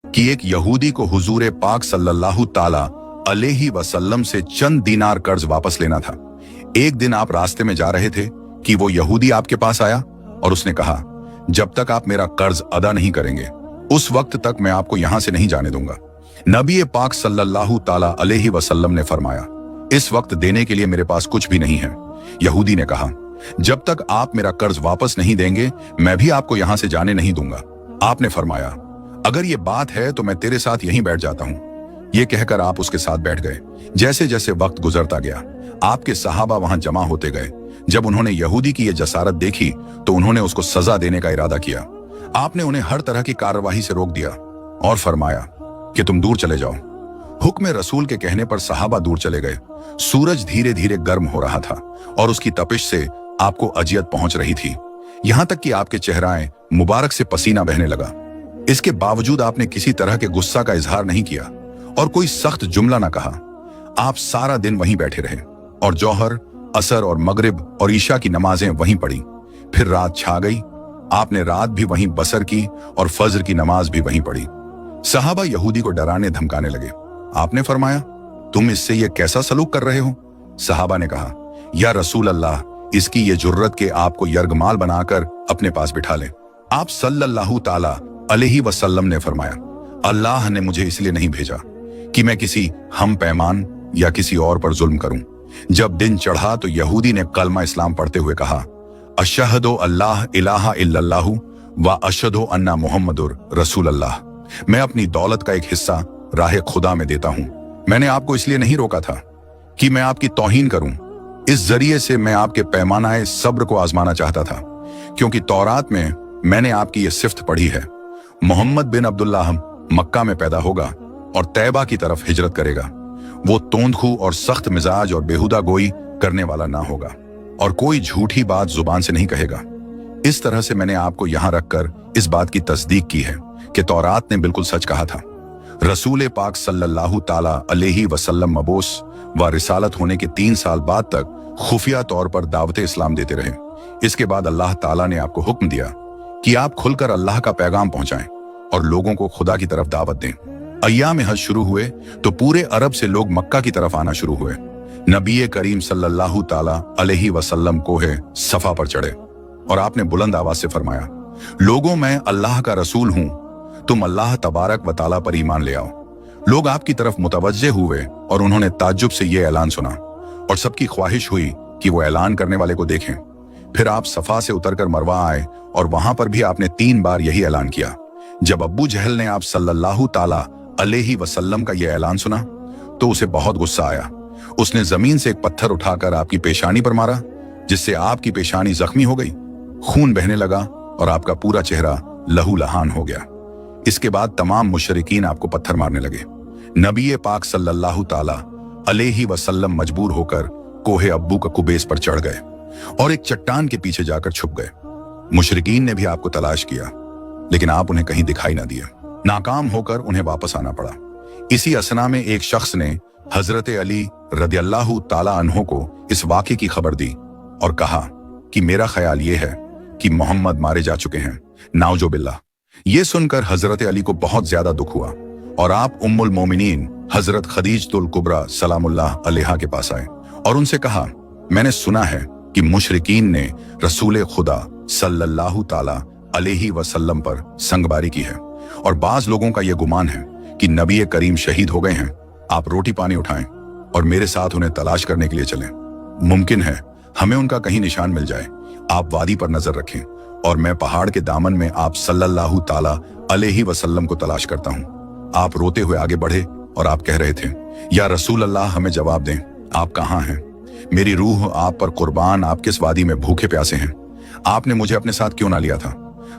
कि एक यहूदी को हुजूर पाक सल्लल्लाहु ताला अलैहि वसल्लम से चंद दीनार कर्ज वापस लेना था। एक दिन आप रास्ते में जा रहे थे कि वो यहूदी आपके पास आया और उसने कहा, जब तक आप मेरा कर्ज अदा नहीं करेंगे उस वक्त तक मैं आपको यहां से नहीं जाने दूंगा। नबी पाक सल्लल्लाहु ताला अलैहि वसल्लम ने फरमाया, इस वक्त देने के लिए मेरे पास कुछ भी नहीं है। यहूदी ने कहा, जब तक आप मेरा कर्ज वापस नहीं देंगे मैं भी आपको यहां से जाने नहीं दूंगा। आपने फरमाया, अगर ये बात है तो मैं तेरे साथ यहीं बैठ जाता हूं। ये कहकर आप उसके साथ बैठ गए। जैसे जैसे वक्त गुजरता गया आपके सहाबा वहां जमा होते गए। जब उन्होंने यहूदी की यह जसारत देखी तो उन्होंने उसको सजा देने का इरादा किया। आपने उन्हें हर तरह की कार्रवाई से रोक दिया और फरमाया कि तुम दूर चले जाओ। हुक्म रसूल के कहने पर सहाबा दूर चले गए। सूरज धीरे धीरे गर्म हो रहा था और उसकी तपिश से आपको अजियत पहुंच रही थी, यहां तक कि आपके चेहराए मुबारक से पसीना बहने लगा। इसके बावजूद आपने किसी तरह के गुस्सा का इजहार नहीं किया और कोई सख्त जुमला ना कहा। आप सारा दिन वहीं बैठे रहे और जौहर, असर और मगरिब और ईशा की नमाजें वहीं पढ़ी। फिर रात छा गई। आपने रात भी वहीं बसर की और फज्र की नमाज भी वहीं पढ़ी। सहाबा यहूदी को डराने धमकाने लगे। आपने फरमाया, तुम इससे ये कैसा सलूक कर रहे हो? सहाबा ने कहा, या रसूल अल्लाह, इसकी ये जुर्रत के आपको यर्गमाल बनाकर अपने पास बिठा लें। आप सल्लल्लाहु ताला अलैहि वसल्लम ने फरमाया, अल्लाह ने मुझे इसलिए नहीं भेजा कि मैं किसी हम पैमान या किसी और पर जुल्म करूं। जब दिन चढ़ा तो यहूदी ने कलमा इस्लाम पढ़ते हुए कहा, अशहदो अल्लाह इलाहा इल्लल्लाहु व अशहदो अन्ना मुहम्मदुर रसूल अल्लाह। मैं अपनी दौलत का एक हिस्सा राह खुदा में देता हूं। मैंने आपको इसलिए नहीं रोका था कि मैं आपकी तौहीन करूं। इस जरिए से मैं आपके पैमानाए सब्र को आजमाना चाहता था, क्योंकि तौरात में मैंने आपकी ये सिफ्त पढ़ी है, मोहम्मद बिन अब्दुल्लाह मक्का में पैदा होगा और तैबा की तरफ हिजरत करेगा। वो तोंदखू और सख्त मिजाज और बेहुदा गोई करने वाला ना होगा और कोई झूठी बात जुबान से नहीं कहेगा। इस तरह से मैंने आपको यहां रखकर इस बात की तस्दीक की है कि तौरात ने बिल्कुल सच कहा था। रसूल पाक सल्लल्लाहु ताला अलैहि वसल्लम मबूस व रिसालत होने के 3 साल बाद तक खुफिया तौर पर दावत इस्लाम देते रहे। इसके बाद अल्लाह ताला ने आपको हुक्म दिया कि आप खुलकर अल्लाह का पैगाम पहुंचाएं और लोगों को खुदा की तरफ दावत दें। अय्याम हज शुरू हुए तो पूरे अरब से लोग मक्का की तरफ आना शुरू हुए। नबी करीम सल्लल्लाहु ताला अलैहि वसल्लम कोहे सफा पर चढ़े और आपने बुलंद आवाज से फरमाया, लोगों, मैं अल्लाह का रसूल हूं, तुम अल्लाह तबारक व ताला पर ईमान ले आओ। लोग आपकी तरफ मुतवज्जे हुए और उन्होंने ताज्जुब से यह ऐलान सुना और सबकी ख्वाहिश हुई कि वो ऐलान करने वाले को देखें। फिर आप सफा से उतरकर मरवा आए और वहां पर भी आपने 3 बार यही ऐलान किया। जब अब्बू जहल ने आप सल्लल्लाहु ताला अलैहि वसल्लम का यह ऐलान सुना तो उसे बहुत गुस्सा आया। उसने जमीन से एक पत्थर उठाकर आपकी पेशानी पर मारा, जिससे आपकी पेशानी जख्मी हो गई, खून बहने लगा और आपका पूरा चेहरा लहू लहान हो गया। इसके बाद तमाम मुशरिकीन आपको पत्थर मारने लगे। नबी पाक सल्लल्लाहु ताला अलैहि वसल्लम मजबूर होकर कोहे अब्बू का कुबेस पर चढ़ गए और एक चट्टान के पीछे जाकर छुप गए। मुशरिकीन ने भी आपको तलाश किया, लेकिन आप उन्हें कहीं दिखाई ना दिए। नाकाम होकर उन्हें वापस आना पड़ा। इसी असना में एक शख्स ने हजरत अली रदियल्लाहु ताला अन्हो को इस वाक़े की खबर दी और कहा कि मेरा ख्याल यह है कि मोहम्मद मारे जा चुके हैं, नाउजो बिल्लाह। ये सुनकर हजरत अली को बहुत ज्यादा दुख हुआ और आप उम्मुल मोमिनीन हजरत खदीजतुल कुबरा सलामुल्लाह अलैहा के पास आए और उनसे कहा, मैंने सुना है कि मुशरिकीन ने रसूल खुदा सल्लल्लाहु ताला अलैहि वसल्लम पर संगबारी की है और बाज लोगों का यह गुमान है कि नबी करीम शहीद हो गए हैं। आप रोटी पानी उठाएं और मेरे साथ उन्हें तलाश करने के लिए चलें। मुमकिन है हमें उनका कहीं निशान मिल जाए। आप वादी पर नजर रखें और मैं पहाड़ के दामन में आप सल्लल्लाहु ताला अलैहि वसल्लम को तलाश करता हूं। आप रोते हुए आगे बढ़े और आप कह रहे थे, या रसूल अल्लाह, हमें जवाब दें, आप कहां हैं? मेरी रूह आप पर कुर्बान, आप किस वादी में भूखे प्यासे हैं? आपने मुझे अपने साथ क्यों ना लिया था?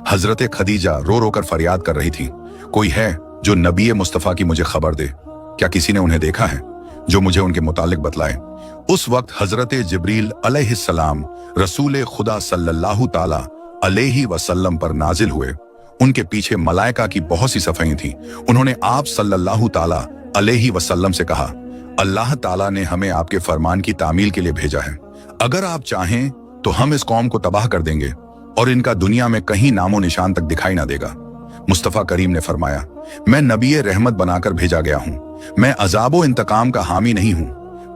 हजरत खदीजा रो रो कर फरियाद कर रही थी, कोई है जो नबी मुस्तफा की मुझे खबर दे? क्या किसी ने उन्हें देखा है जो मुझे उनके मुतालिक बतलाए? उस वक्त हजरत जिब्रील अलैहिस्सलाम रसूल खुदा सल्लल्लाहु ताला अलैहि वसल्लम पर नाजिल हुए। उनके पीछे मलाइका की बहुत सी सफाई थी। उन्होंने आप सल्लल्लाहु ताला अलैहि वसल्लम से कहा, अल्लाह ताला ने हमें आपके फरमान की तामील के लिए भेजा है। अगर आप चाहें तो हम इस कौम को तबाह कर देंगे और इनका दुनिया में कहीं नामो निशान तक दिखाई ना देगा। मुस्तफ़ा करीम ने फरमाया, मैं नबी रहमत बनाकर भेजा गया हूं, मैं अजाबो इंतकाम का हामी नहीं हूं।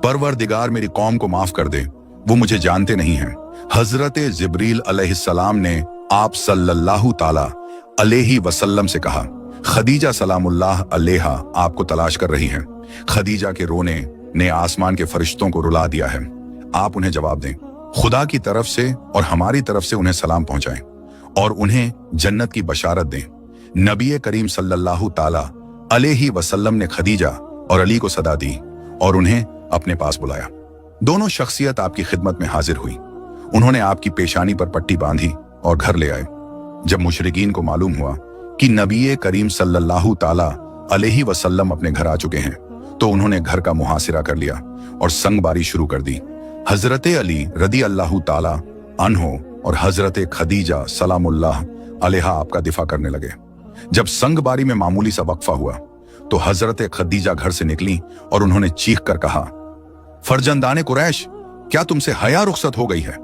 परवरदिगार मेरी कौम को माफ कर दे, वो मुझे जानते नहीं हैं। हजरत जिब्रील अलैहिस्सलाम ने आप सल्लल्लाहु ताला अलैहि वसल्लम से कहा, खदीजा सलामुल्लाह अलैहा आपको तलाश कर रही हैं। खदीजा के रोने ने आसमान के फरिश्तों को रुला दिया है, आप उन्हें जवाब दें। खुदा की तरफ से और हमारी तरफ से उन्हें सलाम पहुंचाएं और उन्हें जन्नत की बशारत दें। नबी करीम सल्लल्लाहु ताला अलैहि वसल्लम ने खदीजा और अली को सदा दी और उन्हें अपने पास बुलाया। दोनों शख्सियत आपकी खिदमत में हाजिर हुई। उन्होंने आपकी पेशानी पर पट्टी बांधी और घर ले आए। जब मुशरिकीन को मालूम हुआ कि नबी करीम सल्लल्लाहु ताला अलैहि वसल्लम अपने घर आ चुके हैं, तो उन्होंने घर का मुहासिरा कर लिया और संगबारी शुरू कर दी। हजरत अली रदी अल्लाह ताला अन्हो और हजरत खदीजा सलामुल्लाह अलैहा आपका दिफा करने लगे। जब संगबारी में मामूली सा वक्फा हुआ तो हजरत खदीजा घर से निकली और उन्होंने चीख कर कहा, फरजंदाने कुरैश, क्या तुमसे हया रुखसत हो गई है?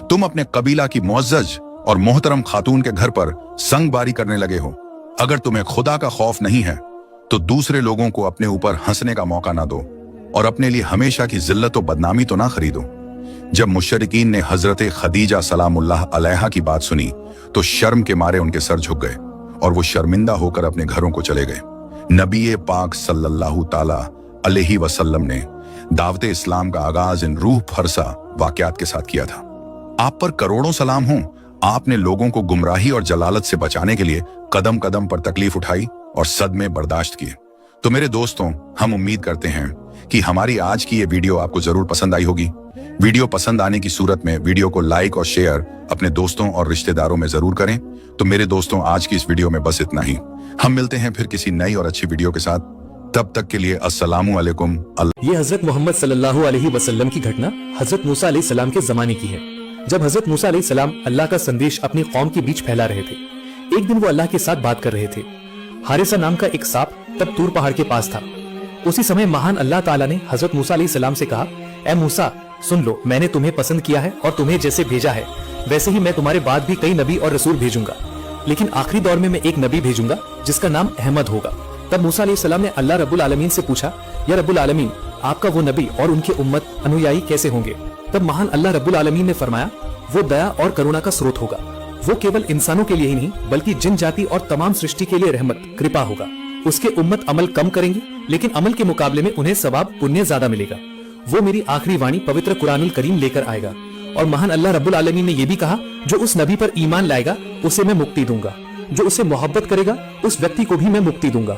तुम अपने कबीला की मुअज्जज और मोहतरम खातून के घर पर संगबारी करने लगे हो। अगर तुम्हें खुदा का खौफ नहीं है तो दूसरे लोगों को अपने ऊपर हंसने का मौका ना दो और अपने लिए हमेशा की जिल्लत और बदनामी तो ना खरीदो। जब मुशरिकीन ने हजरत खदीजा सलामुल्लाह अलैहा की बात सुनी तो शर्म के मारे उनके सर झुक गए और वो शर्मिंदा होकर अपने घरों को चले गए। नबी पाक सल्लल्लाहु ताला अलैहि वसल्लम ने दावत इस्लाम का आगाज इन रूह फरसा वाकयात के साथ किया था। आप पर करोड़ों सलाम हों। आपने लोगों को गुमराही और जलालत से बचाने के लिए कदम कदम पर तकलीफ उठाई और सदमे बर्दाश्त किए। तो मेरे दोस्तों, हम उम्मीद करते हैं कि हमारी आज की ये वीडियो आपको जरूर पसंद आई होगी। वीडियो पसंद आने की सूरत में वीडियो को लाइक और शेयर अपने दोस्तों और रिश्तेदारों में जरूर करें। तो मेरे दोस्तों, आज की इस वीडियो में बस इतना ही। हम मिलते हैं फिर किसी नई और अच्छी वीडियो के साथ। तब तक के लिए अस्सलामु अलैकुम। ये हजरत मोहम्मद सल्लल्लाहु अलैहि वसल्लम की घटना हजरत मूसा अलैहि सलाम के जमाने की है, जब हजरत मूसा अलैहि सलाम अल्लाह का संदेश अपनी कौम के बीच फैला रहे थे। एक दिन वो अल्लाह के साथ बात कर रहे थे। हारिसा नाम का एक सांप तब तूर पहाड़ के पास था। उसी समय महान अल्लाह ताला ने हजरत मूसा अलैहि सलाम से कहा, ए मूसा, सुन लो, मैंने तुम्हें पसंद किया है और तुम्हें जैसे भेजा है वैसे ही मैं तुम्हारे बाद भी कई नबी और रसूल भेजूंगा, लेकिन आखिरी दौर में मैं एक नबी भेजूंगा जिसका नाम अहमद होगा। तब मूसा अलैहि सलाम ने अल्लाह रब्बुल आलमीन से पूछा, या रब्बुल आलमीन, आपका वो नबी और उनके उम्मत अनुयायी कैसे होंगे? तब महान अल्लाह रब्बुल आलमीन ने फरमाया, वो दया और करुणा का स्रोत होगा। वो केवल इंसानों के लिए ही नहीं बल्कि जिन जाति और तमाम सृष्टि के लिए रहमत कृपा होगा। उसके उम्मत अमल कम करेंगे, लेकिन अमल के मुकाबले में उन्हें सवाब पुण्य ज्यादा मिलेगा। वो मेरी आखिरी वाणी पवित्र कुरानुल करीम लेकर आएगा। और महान अल्लाह रब्बुल आलमीन ने यह भी कहा, जो उस नबी पर ईमान लाएगा उसे मैं मुक्ति दूंगा, जो उसे मोहब्बत करेगा उस व्यक्ति को भी मैं मुक्ति दूंगा।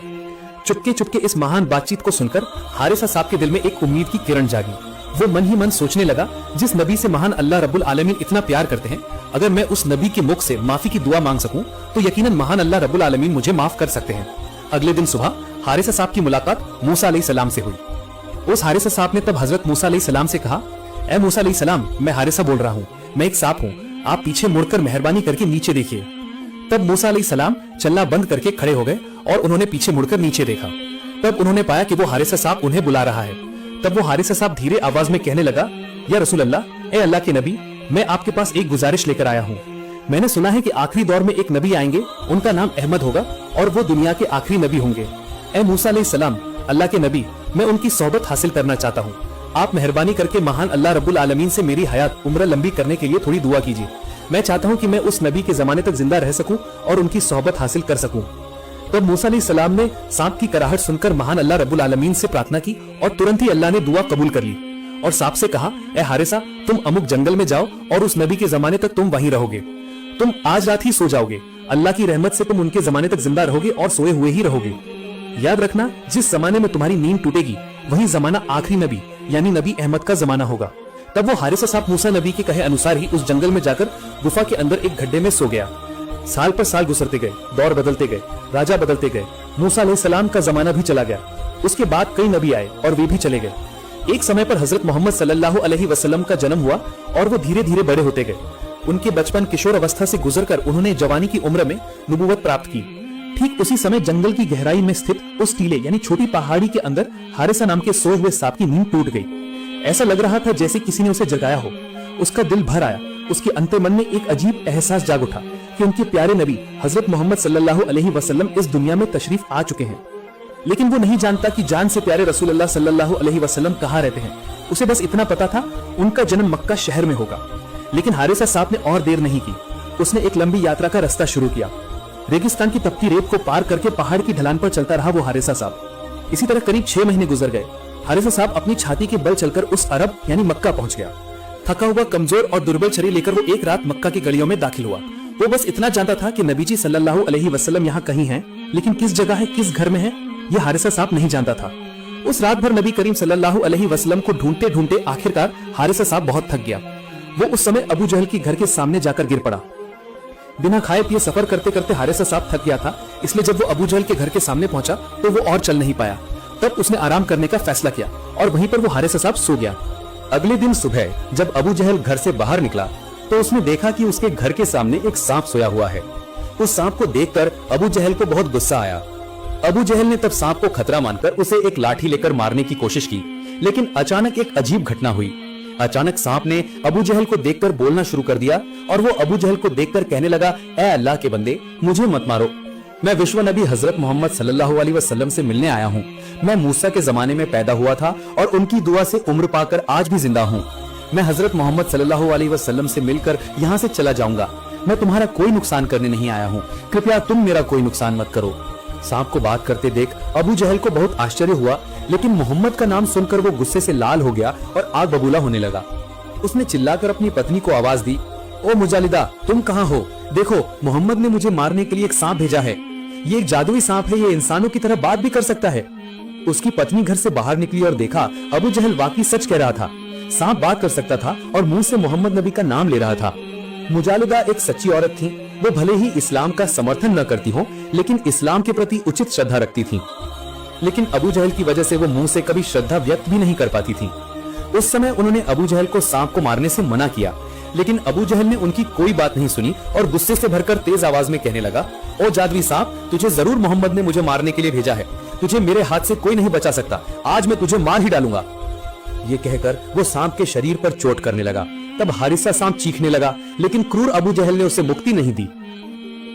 चुपके चुपके इस महान बातचीत को सुनकर हारिसा साहब के दिल में एक उम्मीद की किरण जागी। वो मन ही मन सोचने लगा, जिस नबी से महान अल्लाह रब्बुल आलमीन इतना प्यार करते हैं, अगर मैं उस नबी के मुख से माफी की दुआ मांग सकूं तो यकीनन महान अल्लाह रब्बुल आलमीन मुझे माफ कर सकते हैं। अगले दिन सुबह हारिसा साहब की मुलाकात मूसा अलैहि सलाम से हुई। उस हारिसा साहब ने तब हजरत मूसा अलैहि सलाम से कहा, ए मूसा अलैहि सलाम, मैं हारिसा बोल रहा हूँ, मैं एक सांप हूँ, आप पीछे मुड़कर मेहरबानी करके नीचे देखिए। तब मूसा अलैहि सलाम चलना बंद करके खड़े हो गए और उन्होंने पीछे मुड़कर नीचे देखा। तब उन्होंने पाया कि वो हारिसा साहब उन्हें बुला रहा है। तब वो हारिसा साहब धीरे आवाज में कहने लगा, या रसूल अल्लाह, ए अल्लाह के नबी, मैं आपके पास एक गुजारिश लेकर आया हूँ। मैंने सुना है कि आखिरी दौर में एक नबी आएंगे, उनका नाम अहमद होगा और वो दुनिया के आखिरी नबी होंगे। ए मूसा अलैहि सलाम, अल्लाह के नबी, मैं उनकी सोहबत हासिल करना चाहता हूँ। आप मेहरबानी करके महान अल्लाह रब्बुल आलमीन से मेरी हयात उम्र लंबी करने के लिए थोड़ी दुआ कीजिए। मैं चाहता हूँ कि मैं उस नबी के जमाने तक जिंदा रह सकूं और उनकी सोहबत हासिल कर सकूं। तब मूसा अलैहि सलाम ने सांप की कराहट सुनकर महान अल्लाह रब्बुल आलमीन से प्रार्थना की और तुरंत ही अल्लाह ने दुआ कबूल कर ली और सांप से कहा, ए हारिसा, तुम अमुक जंगल में जाओ और उस नबी के जमाने तक तुम वहीं रहोगे। तुम आज रात ही सो जाओगे। अल्लाह की रहमत से तुम उनके जमाने तक जिंदा रहोगे और सोए हुए ही रहोगे। याद रखना, जिस जमाने में तुम्हारी नींद टूटेगी वही जमाना आखिरी नबी यानी नबी अहमद का जमाना होगा। तब वो हारिसा साहब मूसा नबी के कहे अनुसार ही उस जंगल में जाकर गुफा के अंदर एक गड्ढे में सो गया। साल पर साल गुजरते गए, दौर बदलते गए, राजा बदलते गए। मूसा अलैहि सलाम का जमाना भी चला गया। उसके बाद कई नबी आए और वे भी चले गए। एक समय पर हजरत मोहम्मद सल्लल्लाहु अलैहि वसल्लम का जन्म हुआ और वो धीरे धीरे बड़े होते गए। उनके बचपन किशोर अवस्था से गुजरकर उन्होंने जवानी की उम्र में नबूवत प्राप्त की। ठीक उसी समय जंगल की गहराई में स्थित उस टीले यानी छोटी पहाड़ी के अंदर हारिसा नाम के सोए हुए सांप की नींद टूट गई। ऐसा लग रहा था जैसे किसी ने उसे जगाया हो। उसका दिल भर आया। उसके अंतर्मन में एक अजीब एहसास जाग उठा, कि उनके प्यारे नबी हजरत मोहम्मद सल्लल्लाहु अलैहि वसल्लम इस दुनिया में तशरीफ आ चुके हैं, लेकिन वो नहीं जानता कि जान से प्यारे रसूलुल्लाह सल्लल्लाहु अलैहि वसल्लम कहाँ रहते हैं। उसे बस इतना पता था उनका जन्म मक्का शहर में होगा। लेकिन हारिसा साहब ने और देर नहीं की। उसने एक लंबी यात्रा का रास्ता शुरू किया। रेगिस्तान की तपती रेत को पार करके पहाड़ की ढलान पर चलता रहा वो हारिसा साहब। इसी तरह करीब 6 महीने गुजर गए। हारिसा साहब अपनी छाती के बल चलकर उस अरब यानी मक्का पहुंच गया। थका हुआ, कमजोर और दुर्बल शरीर लेकर वो एक रात मक्का की गलियों में दाखिल हुआ। वो बस इतना जानता था कि नबीजी सल्लल्लाहु अलैहि वसल्लम यहाँ कहीं हैं, लेकिन किस जगह है, किस घर में है, ये हारिसा साहब नहीं जानता था। उस रात भर नबी करीम सल्लल्लाहु अलैहि वसल्लम को ढूंढते ढूंढते आखिरकार हारिसा साहब बहुत थक गया। वो उस समय अबू जहल की घर के सामने जाकर गिर पड़ा। बिना खाए पिए सफर करते करते हारिसा साहब थक गया था, इसलिए जब वो अबू जहल के घर के सामने पहुंचा तो वो और चल नहीं पाया। तब उसने आराम करने का फैसला किया और वहीं पर वो हारिसा साहब सो गया। अगले दिन सुबह जब अबू जहल घर से बाहर निकला तो उसने देखा कि उसके घर के सामने एक सांप सोया हुआ है। उस सांप को देखकर अबू जहल को बहुत गुस्सा आया। अबू जहल ने तब सांप को खतरा मानकर उसे एक लाठी लेकर मारने की कोशिश की, लेकिन अचानक एक अजीब घटना हुई। अचानक सांप ने अबू जहल को देखकर बोलना शुरू कर दिया और वो अबू जहल को देखकर कहने लगा, ए अल्लाह के बंदे, मुझे मत मारो। मैं विश्व नबी हजरत मोहम्मद सल्लल्लाहु अलैहि वसल्लम से मिलने आया हूँ। मैं मूसा के जमाने में पैदा हुआ था और उनकी दुआ से उम्र पाकर आज भी जिंदा हूँ। मैं हजरत मोहम्मद सल्लल्लाहु अलैहि वसल्लम से मिलकर यहाँ से चला जाऊंगा। मैं तुम्हारा कोई नुकसान करने नहीं आया हूँ, कृपया तुम मेरा कोई नुकसान मत करो। सांप को बात करते देख अबू जहल को बहुत आश्चर्य हुआ, लेकिन मोहम्मद का नाम सुनकर वो गुस्से से लाल हो गया और आग बबूला होने लगा। उसने चिल्लाकर अपनी पत्नी को आवाज दी, ओ मुजालिदा, तुम कहाँ हो? देखो, मोहम्मद ने मुझे मारने के लिए एक सांप भेजा है। ये एक जादुई सांप है, ये इंसानों की तरह बात भी कर सकता है। उसकी पत्नी घर से बाहर निकली और देखा अबू जहल वाकई सच कह रहा था। सांप बात कर सकता था और मुंह से मोहम्मद नबी का नाम ले रहा था। मुजालिदा एक सच्ची औरत थी। वो भले ही इस्लाम का समर्थन न करती हो, लेकिन इस्लाम के प्रति उचित श्रद्धा रखती थी। लेकिन अबू जहल की वजह से वो मुंह से कभी श्रद्धा व्यक्त भी नहीं कर पाती थी। उस समय उन्होंने अबू जहल को सांप को मारने से मना किया, लेकिन अबू जहल ने उनकी कोई बात नहीं सुनी और गुस्से से भरकर तेज आवाज में कहने लगा, ओ जादवी सांप, तुझे जरूर मोहम्मद ने मुझे मारने के लिए भेजा है। तुझे मेरे हाथ से कोई नहीं बचा सकता। आज मैं तुझे मार ही डालूंगा। ये कहकर वो सांप के शरीर पर चोट करने लगा। तब हारिसा सांप चीखने लगा, लेकिन क्रूर अबू जहल ने उसे मुक्ति नहीं दी।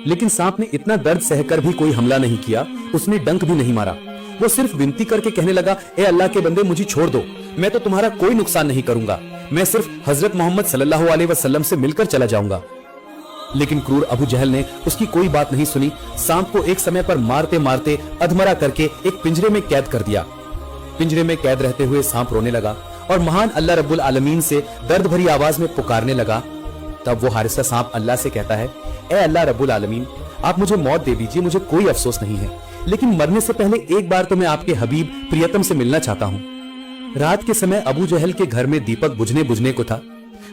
लेकिन सांप ने इतना दर्द सहकर भी कोई हमला नहीं किया। उसने डंक भी नहीं मारा। वो सिर्फ विनती करके कहने लगा, ए अल्लाह के बंदे, मुझे छोड़ दो। मैं तो तुम्हारा कोई नुकसान नहीं करूंगा। मैं सिर्फ हजरत मोहम्मद सल्लल्लाहु अलैहि वसल्लम से मिलकर चला जाऊंगा। लेकिन क्रूर अबू जहल ने उसकी कोई बात नहीं सुनी। सांप को एक समय पर मारते मारते अधमरा करके एक पिंजरे में कैद कर दिया। पिंजरे में कैद रहते हुए सांप रोने लगा और महान अल्लाह रब्बुल आलमीन से दर्द भरी आवाज में पुकारने लगा। तब वो हारिसा सांप अल्लाह से कहता है, ए अल्लाह रब्बुल आलमीन, आप मुझे मौत दे दीजिए, मुझे कोई अफसोस नहीं है, लेकिन मरने से पहले एक बार तो मैं आपके हबीब प्रियतम से मिलना चाहता हूँ। रात के समय अबू जहल के घर में दीपक बुझने को था।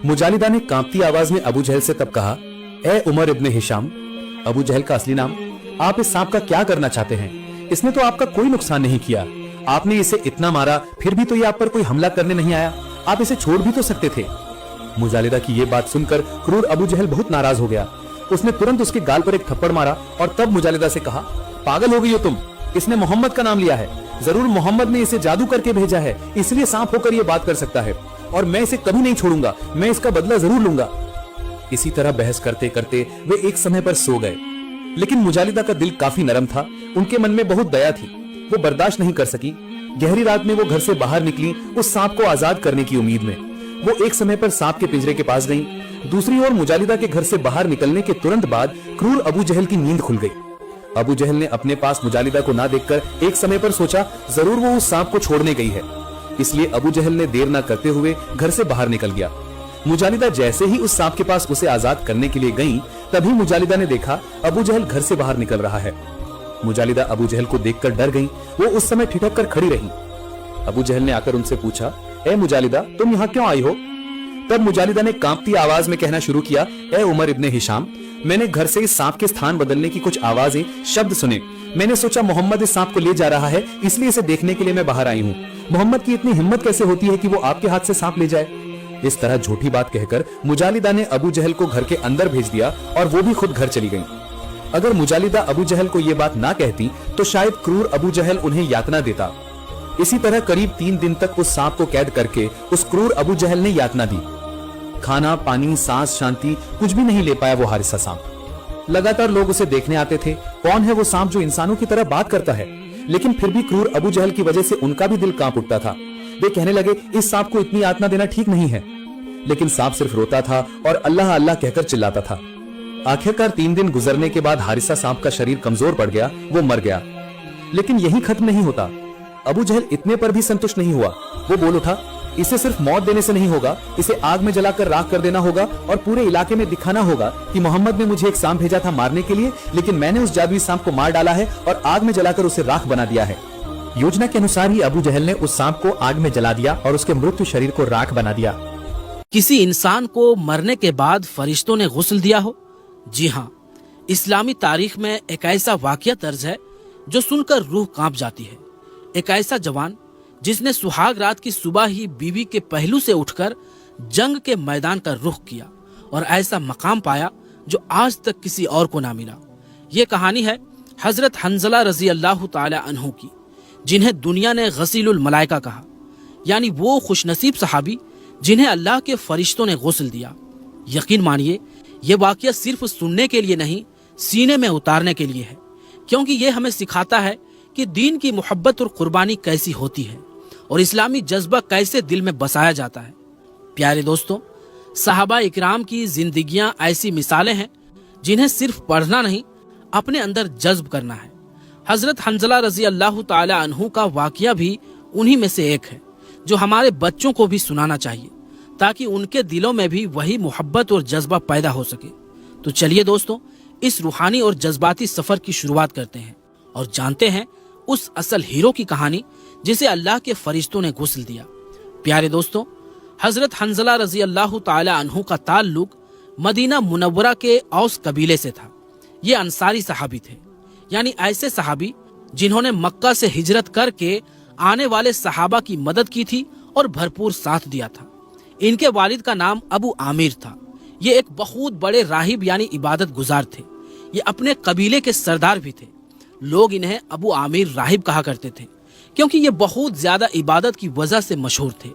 मुजालिदा ने कांपती आवाज में अबू जहल से तब कहा, ए उमर इब्ने हिशाम, अबू जहल का असली नाम, आप इस सांप का क्या करना चाहते हैं? इसने तो आपका कोई नुकसान नहीं किया। आपने इसे इतना मारा, फिर भी तो ये आप पर कोई हमला करने नहीं आया। आप इसे छोड़ भी तो सकते थे। मुजालिदा की ये बात सुनकर क्रूर अबू जहल बहुत नाराज हो गया। उसने तुरंत उसके गाल पर एक थप्पड़ मारा और तब मुजालिदा से कहा, पागल हो गई हो तुम? इसने मोहम्मद का नाम लिया है। जरूर मोहम्मद ने इसे जादू करके भेजा है, इसलिए सांप होकर ये बात कर सकता है और मैं इसे कभी नहीं छोड़ूंगा। मैं इसका बदला जरूर लूंगा। इसी तरह बहस करते करते वे एक समय पर सो गए। लेकिन मुजालिदा का दिल काफी नरम था। उनके मन में बहुत दया थी। वो बर्दाश्त नहीं कर सकी। गहरी रात में वो घर से बाहर निकली उस सांप को आजाद करने की उम्मीद में। वो एक समय पर सांप के पिंजरे के पास गईं। दूसरी ओर मुजालिदा के घर से बाहर निकलने के तुरंत बाद क्रूर अबू जहल की नींद खुल गई। अबू जहल ने अपने पास मुजालिदा को ना देखकर एक समय पर सोचा, जरूर वो उस सांप को छोड़ने गई है। इसलिए अबू जहल ने देर न करते हुए घर से बाहर निकल गया। मुजालिदा जैसे ही उस सांप के पास उसे आजाद करने के लिए गईं, तभी मुजालिदा ने देखा अबू जहल घर से बाहर निकल रहा है। मुजालिदा अबू जहल को देखकर डर गईं। वो उस समय ठिठक कर खड़ी रहीं। अबू जहल ने आकर उनसे पूछा, ए मुजालिदा, तुम यहाँ क्यों आई हो? तब मुजालिदा ने कांपती आवाज में कहना शुरू किया, ए उमर इब्ने हिशाम, मैंने घर से इस सांप के स्थान बदलने की कुछ आवाजें, शब्द सुने। मैंने सोचा मोहम्मद इस सांप को ले जा रहा है, इसलिए इसे देखने के लिए मैं बाहर आई हूँ। मोहम्मद की इतनी हिम्मत कैसे होती है कि वो आपके हाथ से सांप ले जाए? इस तरह झूठी बात कहकर मुजालिदा ने अबू जहल को घर के अंदर भेज दिया और वो भी खुद घर चली गईं। अगर मुजालिदा अबू जहल को ये बात ना कहती तो शायद क्रूर अबू जहल उन्हें यातना देता। इसी तरह करीब 3 दिन तक उस सांप को कैद करके उस क्रूर अबू जहल ने यातना दी। खाना, पानी, सांस, शांति कुछ भी नहीं ले पाया वो हारिसा सांप। लगातार लोग उसे देखने आते थे। कौन है वो सांप जो इंसानों की तरह बात करता है? लेकिन फिर भी क्रूर अबू जहल की वजह से उनका भी दिल कांप उठता था। वे कहने लगे, इस सांप को इतनी यातना देना ठीक नहीं है। लेकिन सांप सिर्फ रोता था और अल्लाह अल्लाह कहकर चिल्लाता था। आखिरकार 3 दिन गुजरने के बाद हारिसा सांप का शरीर कमजोर पड़ गया, वो मर गया। लेकिन यही खत्म नहीं होता। अबू जहल इतने पर भी संतुष्ट नहीं हुआ। वो बोल उठा, इसे सिर्फ मौत देने से नहीं होगा, इसे आग में जलाकर राख कर देना होगा और पूरे इलाके में दिखाना होगा कि मोहम्मद ने मुझे एक सांप भेजा था मारने के लिए, लेकिन मैंने उस जादुई सांप को मार डाला है और आग में जलाकर उसे राख बना दिया है। योजना के अनुसार ही अबू जहल ने उस सांप को आग में जला दिया और उसके मृत्यु शरीर को राख बना दिया। किसी इंसान को मरने के बाद फरिश्तों ने गुस्ल दिया हो? जी हाँ, इस्लामी तारीख में एक ऐसा वाकया दर्ज है जो सुनकर रूह कांप जाती है। एक ऐसा जवान जिसने सुहाग रात की सुबह ही बीवी के पहलू से उठकर जंग के मैदान का रुख किया और ऐसा मकाम पाया जो आज तक किसी और को ना मिला। ये कहानी है हजरत हंजला रजी अल्लाह ताला अन्हु की, जिन्हें दुनिया ने गसीलुल मलाइका कहा, यानी वो खुशनसीब सहाबी जिन्हें अल्लाह के फरिश्तों ने गुस्ल दिया। यकीन मानिए, ये वाकया सिर्फ सुनने के लिए नहीं, सीने में उतारने के लिए है, क्योंकि ये हमें सिखाता है कि दीन की मोहब्बत और कुर्बानी कैसी होती है और इस्लामी जज्बा कैसे दिल में बसाया जाता है। प्यारे दोस्तों, सहाबा इकराम की जिंदगियां ऐसी मिसालें हैं जिन्हें सिर्फ पढ़ना नहीं, अपने अंदर जज्ब करना है। हजरत हंजला रजी अल्लाह ताला अन्हु का वाकया भी उन्हीं में से एक है जो हमारे बच्चों को भी सुनाना चाहिए, ताकि उनके दिलों में भी वही मोहब्बत और जज्बा पैदा हो सके। तो चलिए दोस्तों, इस रूहानी और जज्बाती सफर की शुरुआत करते हैं और जानते हैं उस असल हीरो की कहानी जिसे अल्लाह के फरिश्तों ने गुस्ल दिया। प्यारे दोस्तों, हजरत हंजला रजी अल्लाह ताला अन्हु का ताल्लुक मदीना मुनव्वरा के औस कबीले से था। ये अंसारी सहाबी थे, यानी ऐसे सहाबी जिन्होंने मक्का से हिजरत करके आने वाले सहाबा की मदद की थी और भरपूर साथ दिया था। इनके वालिद का नाम अबू आमिर था। ये एक बहुत बड़े राहिब यानी इबादत गुजार थे। ये अपने कबीले के सरदार भी थे। लोग इन्हें अबू आमिर राहिब कहा करते थे, क्योंकि ये बहुत ज्यादा इबादत की वजह से मशहूर थे।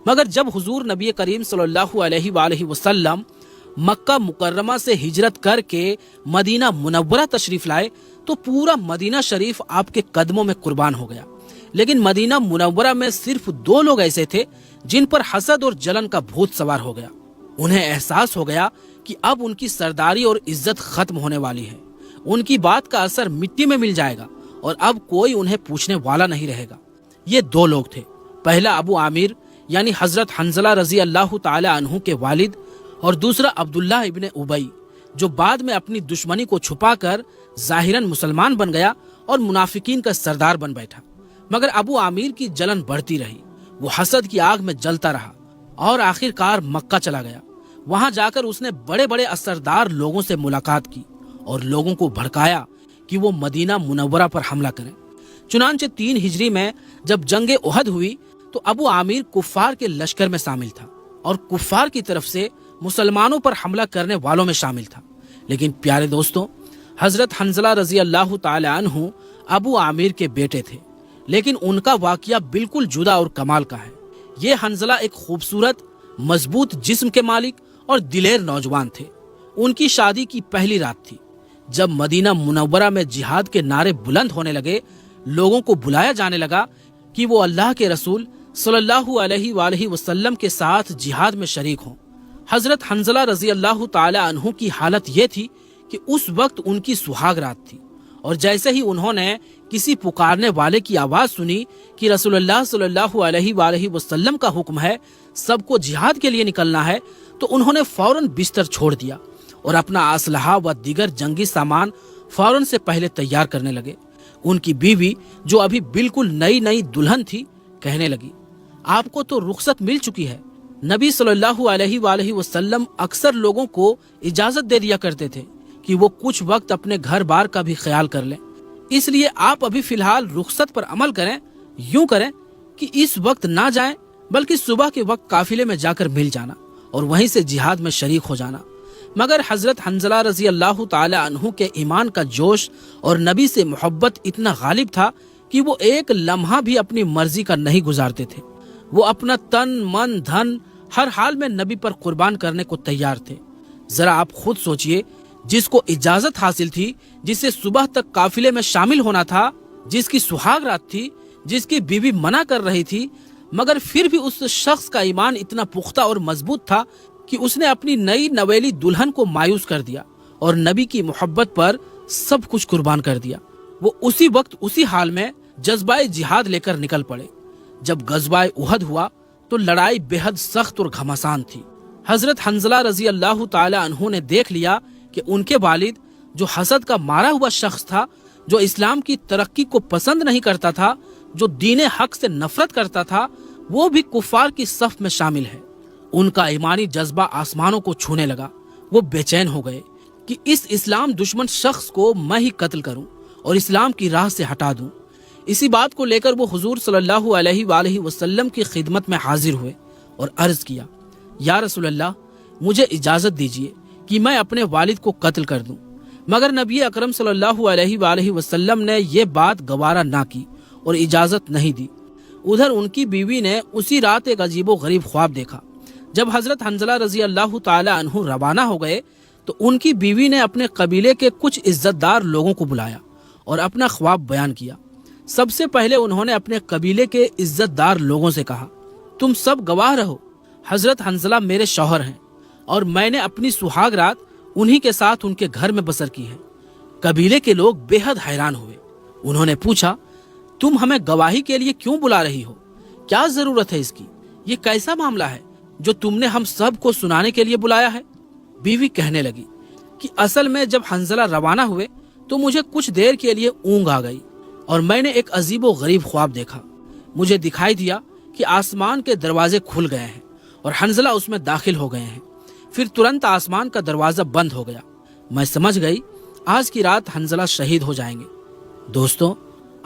मगर जब हुजूर नबी करीम सल्लल्लाहु अलैहि वसल्लम मक्का मुकर्रमा से हिजरत करके मदीना मुनव्वरा तशरीफ लाए, तो पूरा मदीना शरीफ आपके कदमों में कुर्बान हो गया। लेकिन मदीना मुनव्वरा में सिर्फ 2 लोग ऐसे थे जिन पर हसद और जलन का भूत सवार हो गया। उन्हें एहसास हो गया कि अब उनकी सरदारी और इज्जत खत्म होने वाली है। उनकी बात का असर मिट्टी में मिल जाएगा और अब कोई उन्हें पूछने वाला नहीं रहेगा। ये 2 लोग थे। पहला अबू आमिर यानी हजरत हंजला रजी अल्लाह ताला अन्हु के वालिद, और दूसरा अब्दुल्लाह इब्ने उबई, जो बाद में अपनी दुश्मनी को छुपाकर जाहिरन मुसलमान बन गया और मुनाफिकीन का सरदार बन बैठा। मगर अबू आमिर की जलन बढ़ती रही। वो हसद की आग में जलता रहा और आखिरकार मक्का चला गया। वहां जाकर उसने बड़े बड़े असरदार लोगों से मुलाकात की और लोगों को भड़काया कि वो मदीना मुनव्वरा पर हमला करें। चुनांचे 3 हिजरी में जब जंगे उहद हुई तो अबू आमिर कुफ्फार के लश्कर में शामिल था और कुफ्फार की तरफ से मुसलमानों पर हमला करने वालों में शामिल था। लेकिन प्यारे दोस्तों, हजरत हंजला रजी अल्लाह ताला अन्हु अबू आमिर के बेटे थे, लेकिन उनका वाकया बिल्कुल जुदा और कमाल का है। ये हंजला एक खूबसूरत, मजबूत जिस्म के मालिक और दिलेर नौजवान थे। उनकी शादी की पहली रात थी जब मदीना मुनव्वरा में जिहाद के नारे बुलंद होने लगे। लोगों को बुलाया जाने लगा कि वो अल्लाह के रसूल सल्लल्लाहु अलैहि वसल्लम के साथ जिहाद में शरीक हों। हजरत हंजला रजी अल्लाह ताला अन्हु की हालत ये थी कि उस वक्त उनकी सुहाग रात थी, और जैसे ही उन्होंने किसी पुकारने वाले की आवाज सुनी कि रसूलुल्लाह सल्लल्लाहु अलैहि वसल्लम का हुक्म है, सबको जिहाद के लिए निकलना है, तो उन्होंने फौरन बिस्तर छोड़ दिया और अपना असलहा व दीगर जंगी सामान फौरन से पहले तैयार करने लगे। उनकी बीवी, जो अभी बिल्कुल नई नई दुल्हन थी, कहने लगी, आपको तो रुखसत मिल चुकी है। नबी सल्लल्लाहु अलैहि वसल्लम अक्सर लोगों को इजाजत दे दिया करते थे कि वो कुछ वक्त अपने घर बार का भी ख्याल कर लें, इसलिए आप अभी फिलहाल रुखसत पर अमल करें। यूं करें कि इस वक्त ना जाएं, बल्कि सुबह के वक्त काफिले में जाकर मिल जाना और वहीं से जिहाद में शरीक हो जाना। मगर हजरत हंजला रजी अल्लाह ताला अन्हु के ईमान का जोश और नबी से मोहब्बत इतना गालिब था कि वो एक लम्हा भी अपनी मर्जी का नहीं गुजारते थे। वो अपना तन, मन, धन हर हाल में नबी पर कुर्बान करने को तैयार थे। जरा आप खुद सोचिए, جس کو اجازت حاصل تھی، جسے صبح تک قافلے میں شامل ہونا تھا، جس کی سہاگ رات تھی، جس کی بیوی منع کر رہی تھی، مگر پھر بھی اس شخص کا ایمان اتنا پختہ اور مضبوط تھا کہ اس نے اپنی نئی نویلی دلہن کو مایوس کر دیا اور نبی کی محبت پر سب کچھ قربان کر دیا۔ وہ اسی وقت اسی حال میں جذبہ جہاد لے کر نکل پڑے۔ جب غزوہ احد ہوا تو لڑائی بے حد سخت اور گھمسان تھی۔ حضرت حنظلہ رضی اللہ تعالی عنہ نے دیکھ لیا کہ ان کے والد، جو حسد کا مارا ہوا شخص تھا، جو اسلام کی ترقی کو پسند نہیں کرتا تھا، جو دین حق سے نفرت کرتا تھا، وہ بھی کفار کی صف میں شامل ہے۔ ان کا ایمانی جذبہ آسمانوں کو چھونے لگا۔ وہ بے چین ہو گئے کہ اس اسلام دشمن شخص کو میں ہی قتل کروں اور اسلام کی راہ سے ہٹا دوں۔ اسی بات کو لے کر وہ حضور صلی اللہ علیہ وآلہ وسلم کی خدمت میں حاضر ہوئے اور عرض کیا، یا رسول اللہ، مجھے اجازت دیجیے کہ میں اپنے والد کو قتل کر دوں۔ مگر نبی اکرم صلی اللہ علیہ وآلہ وسلم نے یہ بات گوارا نہ کی اور اجازت نہیں دی۔ ادھر ان کی بیوی نے اسی رات ایک عجیب و غریب خواب دیکھا۔ جب حضرت حنظلہ رضی اللہ تعالی عنہ روانہ ہو گئے تو ان کی بیوی نے اپنے قبیلے کے کچھ عزت دار لوگوں کو بلایا اور اپنا خواب بیان کیا۔ سب سے پہلے انہوں نے اپنے قبیلے کے عزت دار لوگوں سے کہا، تم سب گواہ رہو، حضرت حنظلہ میرے شوہر ہیں اور میں نے اپنی سہاگ رات انہی کے ساتھ ان کے گھر میں بسر کی ہے۔ قبیلے کے لوگ بے حد حیران ہوئے۔ انہوں نے پوچھا، تم ہمیں گواہی کے لیے کیوں بلا رہی ہو؟ کیا ضرورت ہے اس کی؟ یہ کیسا معاملہ ہے جو تم نے ہم سب کو سنانے کے لیے بلایا ہے؟ بیوی کہنے لگی کہ اصل میں جب حنظلہ روانہ ہوئے تو مجھے کچھ دیر کے لیے اونگ آ گئی اور میں نے ایک عجیب و غریب خواب دیکھا۔ مجھے دکھائی دیا کہ آسمان کے دروازے کھل گئے ہیں اور حنظلہ اس میں داخل ہو گئے ہیں۔ پھر ترنت آسمان کا دروازہ بند ہو گیا۔ میں سمجھ گئی آج کی رات حنظلہ شہید ہو جائیں گے۔ دوستو،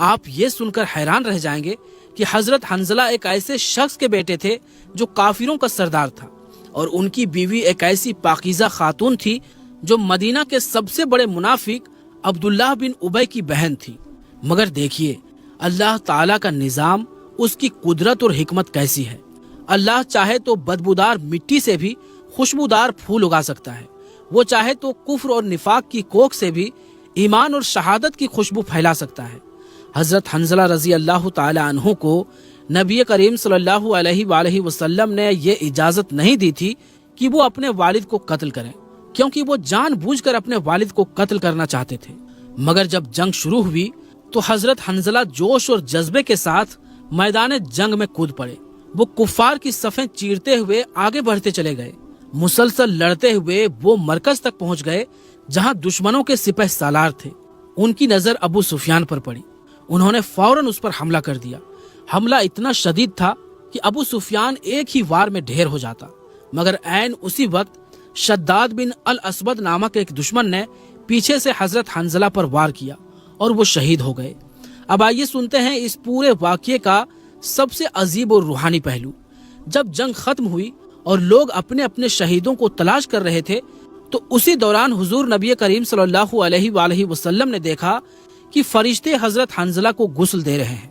آپ یہ سن کر حیران رہ جائیں گے کہ حضرت حنظلہ ایک ایسے شخص کے بیٹے تھے جو کافروں کا سردار تھا، اور ان کی بیوی ایک ایسی پاکیزہ خاتون تھی جو مدینہ کے سب سے بڑے منافق عبداللہ بن ابی کی بہن تھی۔ مگر دیکھیے اللہ تعالیٰ کا نظام، اس کی قدرت اور حکمت کیسی ہے۔ اللہ چاہے تو بدبودار مٹی سے بھی خوشبودار پھول اگا سکتا ہے، وہ چاہے تو کفر اور نفاق کی کوکھ سے بھی ایمان اور شہادت کی خوشبو پھیلا سکتا ہے۔ حضرت حنظلہ رضی اللہ تعالی عنہ کو نبی کریم صلی اللہ علیہ وآلہ وسلم نے یہ اجازت نہیں دی تھی کہ وہ اپنے والد کو قتل کریں، کیونکہ وہ جان بوجھ کر اپنے والد کو قتل کرنا چاہتے تھے۔ مگر جب جنگ شروع ہوئی تو حضرت حنظلہ جوش اور جذبے کے ساتھ میدان جنگ میں کود پڑے۔ وہ کفار کی صفیں چیرتے ہوئے آگے بڑھتے چلے گئے۔ مسلسل لڑتے ہوئے وہ مرکز تک پہنچ گئے جہاں دشمنوں کے سپہ سالار تھے۔ ان کی نظر ابو سفیان پر پڑی۔ انہوں نے فوراً اس پر حملہ کر دیا۔ حملہ اتنا شدید تھا کہ ابو سفیان ایک ہی وار میں ڈھیر ہو جاتا، مگر عین اسی وقت شداد بن الاسود نامک ایک دشمن نے پیچھے سے حضرت حنظلہ پر وار کیا اور وہ شہید ہو گئے۔ اب آئیے سنتے ہیں اس پورے واقعے کا سب سے عجیب اور روحانی پہلو۔ جب جنگ ختم ہوئی اور لوگ اپنے اپنے شہیدوں کو تلاش کر رہے تھے تو اسی دوران حضور نبی کریم صلی اللہ علیہ وآلہ وسلم نے دیکھا کہ فرشتے حضرت حنظلہ کو غسل دے رہے ہیں۔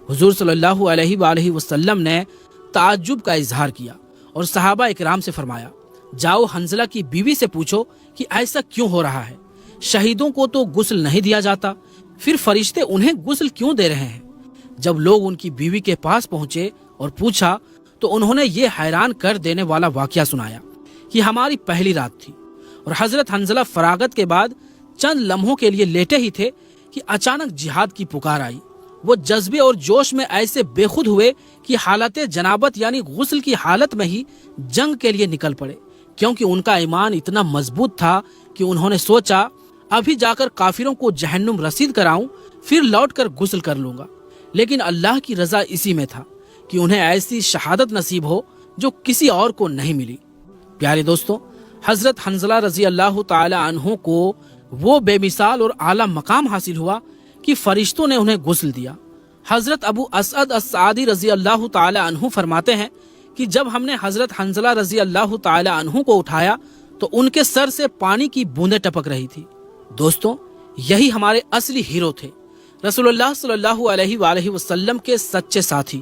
حضور صلی اللہ علیہ وآلہ وسلم نے تعجب کا اظہار کیا اور صحابہ اکرام سے فرمایا، جاؤ حنظلہ کی بیوی سے پوچھو کہ ایسا کیوں ہو رہا ہے، شہیدوں کو تو غسل نہیں دیا جاتا، پھر فرشتے انہیں غسل کیوں دے رہے ہیں؟ جب لوگ ان کی بیوی کے پاس پہنچے اور پوچھا تو انہوں نے یہ حیران کر دینے والا واقعہ سنایا کہ ہماری پہلی رات تھی اور حضرت حنظلہ فراغت کے بعد چند لمحوں کے لیے لیٹے ہی تھے کہ اچانک جہاد کی پکار آئی۔ وہ جذبے اور جوش میں ایسے بے خود ہوئے کہ حالت جنابت یعنی غسل کی حالت میں ہی جنگ کے لیے نکل پڑے، کیونکہ ان کا ایمان اتنا مضبوط تھا کہ انہوں نے سوچا ابھی جا کر کافروں کو جہنم رسید کراؤں، پھر لوٹ کر غسل کر لوں گا۔ لیکن اللہ کی رضا اسی میں تھا کہ انہیں ایسی شہادت نصیب ہو جو کسی اور کو نہیں ملی۔ پیارے دوستوں، حضرت حنظلہ رضی اللہ تعالی عنہ کو وہ بے مثال اور اعلیٰ مقام حاصل ہوا کہ فرشتوں نے انہیں غسل دیا۔ حضرت ابو اسعد السعدی رضی اللہ تعالی عنہ فرماتے ہیں کہ جب ہم نے حضرت حنظلہ رضی اللہ تعالی عنہ کو اٹھایا تو ان کے سر سے پانی کی بوندیں ٹپک رہی تھی۔ دوستوں، یہی ہمارے اصلی ہیرو تھے، رسول اللہ صلی اللہ علیہ وآلہ وسلم کے سچے ساتھی،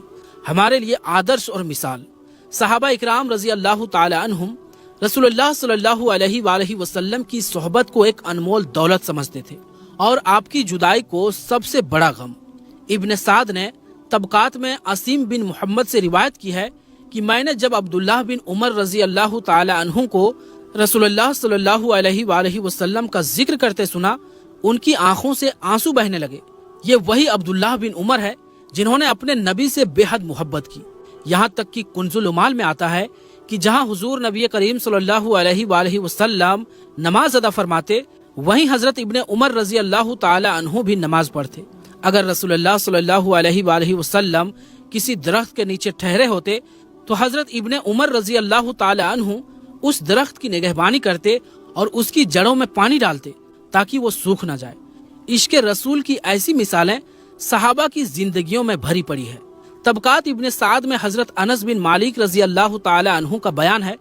ہمارے لیے آدرش اور مثال۔ صحابہ اکرام رضی اللہ تعالی عنہم रसूल अल्लाह सल्लल्लाहु अलैहि वालैहि वसल्लम की सोहबत को एक अनमोल दौलत समझते थे और आपकी जुदाई को सबसे बड़ा गम। इब्न साद ने तबकात में असीम बिन मोहम्मद से रिवायत की है कि मैंने जब अब्दुल्लाह बिन उमर रजी अल्लाह ताला अन्हु को रसूलुल्लाह सल्लल्लाहु अलैहि वालैहि वसल्लम का जिक्र करते सुना, उनकी आंखों से आंसू बहने लगे। ये वही अब्दुल्लाह बिन उमर है जिन्होंने अपने नबी से बेहद मोहब्बत की। यहाँ तक कि कुंजुल उमाल में आता है कि जहाँ हुजूर नबी करीम सल्लल्लाहु अलैहि वालैहि वसल्लम नमाज अदा फरमाते, वहीं हजरत इब्ने उमर रजी अल्लाह ताला अन्हु भी नमाज पढ़ते। अगर रसूलुल्लाह सल्लल्लाहु अलैहि वालैहि वसल्लम किसी दरख्त के नीचे ठहरे होते तो हजरत इब्ने उमर रजी अल्लाह ताला अन्हु उस दरख्त की निगहबानी करते और उसकी जड़ों में पानी डालते ताकि वो सूख न जाए। इश्क रसूल की ऐसी मिसालें सहाबा की जिंदगियों में भरी पड़ी है। तबकात इब्ने साद में हजरत अनस बिन मालिक रजी अल्लाह ताला अन्हु का बयान है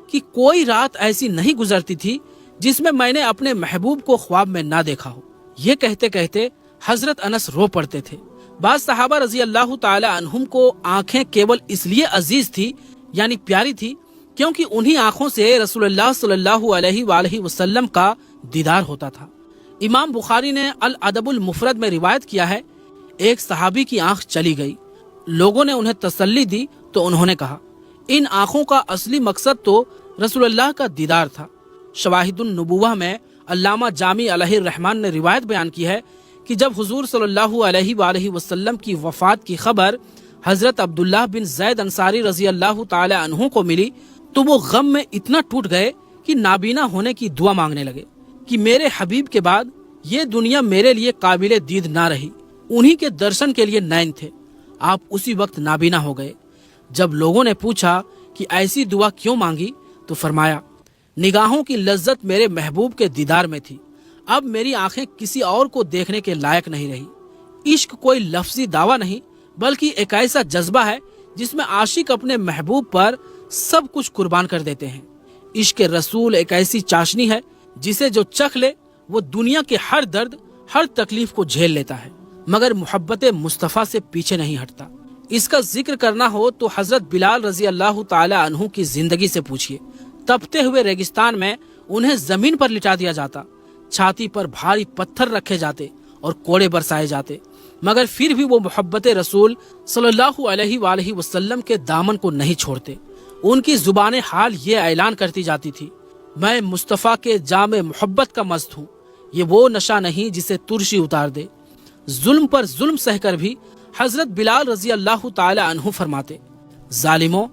कि कोई रात ऐसी नहीं गुजरती थी जिसमें मैंने अपने महबूब को ख्वाब में ना देखा हो। ये कहते कहते हजरत अनस रो पड़ते थे। बाज सहाबा रजी अल्लाह ताला अन्हुम को आंखें केवल इसलिए अजीज थी यानी प्यारी थी क्योंकि उन्हीं आंखों से रसूलुल्लाह सल्लल्लाहु अलैहि वालैहि वसल्लम का दीदार होता था। इमाम बुखारी ने अल अदबुल मुफरद में रिवायत किया है, एक सहाबी की आंख चली गई। लोगों ने उन्हें तसल्ली दी तो उन्होंने कहा, इन आंखों का असली मकसद तो रसूलुल्लाह का दीदार था। शवाहिदुन नुबुव्वह में अल्लामा जामी अलैहि रहमान ने रिवायत बयान की है कि जब हुजूर सल्लल्लाहु अलैहि वालैहि वसल्लम की वफात की खबर हजरत अब्दुल्लाह बिन जैद अंसारी रजी अल्लाह ताला अन्हु को मिली तो वो गम में इतना टूट गए कि नाबीना होने की दुआ मांगने लगे कि मेरे हबीब के बाद ये दुनिया मेरे लिए काबिले दीद ना रही। उन्हीं के दर्शन के लिए नैन थे। आप उसी वक्त नाबीना हो गए। जब लोगों ने पूछा कि ऐसी दुआ क्यों मांगी तो फरमाया, निगाहों की लज्जत मेरे महबूब के दीदार में थी, अब मेरी आंखें किसी और को देखने के लायक नहीं रही। इश्क कोई लफ्जी दावा नहीं बल्कि एक ऐसा जज्बा है जिसमें आशिक अपने महबूब पर सब कुछ कुर्बान कर देते हैं। इश्क रसूल एक ऐसी चाशनी है जिसे जो चख ले वो दुनिया के हर दर्द हर तकलीफ को झेल लेता है मगर मोहब्बत मुस्तफ़ा से पीछे नहीं हटता। इसका जिक्र करना हो तो हजरत बिलाल रजी अल्लाह ताला अन्हु की जिंदगी से पूछिए। तपते हुए रेगिस्तान में उन्हें जमीन पर लिटा दिया जाता, छाती पर भारी पत्थर रखे जाते और कोड़े बरसाए जाते, मगर फिर भी वो मोहब्बत रसूल सल्लल्लाहु अलैहि वालैहि वसल्लम के दामन को नहीं छोड़ते। उनकी जुबान हाल ये ऐलान करती जाती थी, मैं मुस्तफ़ा के जामे मोहब्बत का मस्त हूँ। ये वो नशा नहीं जिसे तुरशी उतार दे। जुल्म पर जुल्म सहकर भी हजरत बिलाल रजी अल्लाह ताला अन्हु फरमाते, जालिमों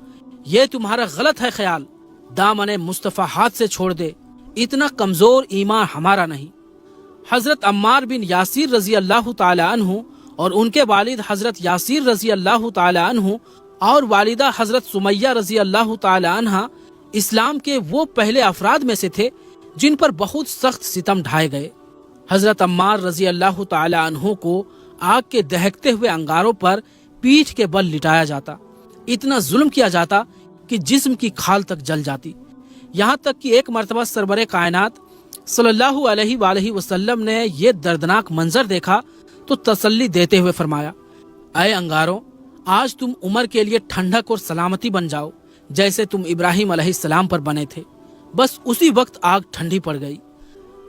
ये तुम्हारा गलत है ख्याल, दामने मुस्तफ़ा हाथ से छोड़ दे, इतना कमजोर ईमान हमारा नहीं। हजरत अम्मार बिन यासिर रजी अल्लाह ताला अन्हु और उनके वालिद हजरत यासिर रजी अल्लाह ताला अन्हु और वालिदा हजरत सुमैया रजी अल्लाह ताला अन्हा इस्लाम के वो पहले अफराद में से थे जिन पर बहुत सख्त सितम ढाए गए। हजरत अम्मार रजी अल्लाह ताला अन्हु को आग के दहकते हुए अंगारों पर पीठ के बल लिटाया जाता, इतना जुल्म किया जाता कि जिस्म की खाल तक जल जाती। यहाँ तक कि एक मर्तबा सरवरे कायनात सल्लल्लाहु अलैहि वालैहि वसल्लम ने ये दर्दनाक मंजर देखा तो तसल्ली देते हुए फरमाया, अय अंगारों, आज तुम उमर के लिए ठंडक और सलामती बन जाओ जैसे तुम इब्राहिम अलैहिस्सलाम पर बने थे। बस उसी वक्त आग ठंडी पड़ गई।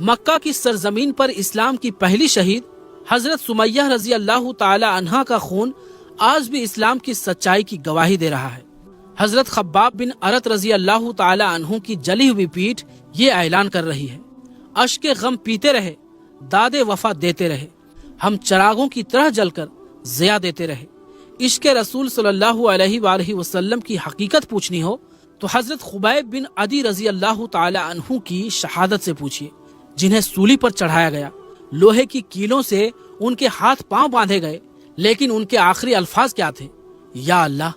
मक्का की सरजमीन पर इस्लाम की पहली शहीद हजरत सुमैया रजी अल्लाह ताला अन्हा का खून आज भी इस्लाम की सच्चाई की गवाही दे रहा है। हजरत खब्बाब बिन अरत रजी अल्लाह ताला अन्हु की जली हुई पीठ ये ऐलान कर रही है, अश्के गम पीते रहे, दादे वफा देते रहे, हम चरागों की तरह जलकर ज़िया देते रहे। इश्क रसूल सल्लल्लाहु अलैहि वालैहि वसल्लम की हकीकत पूछनी हो तो हजरत खुबैब बिन अदी रजी अल्लाह ताला अन्हु की शहादत से पूछिए, जिन्हें सूली पर चढ़ाया गया, लोहे की कीलों से उनके हाथ पांव बांधे गए, लेकिन उनके आखिरी अल्फाज क्या थे, या अल्लाह,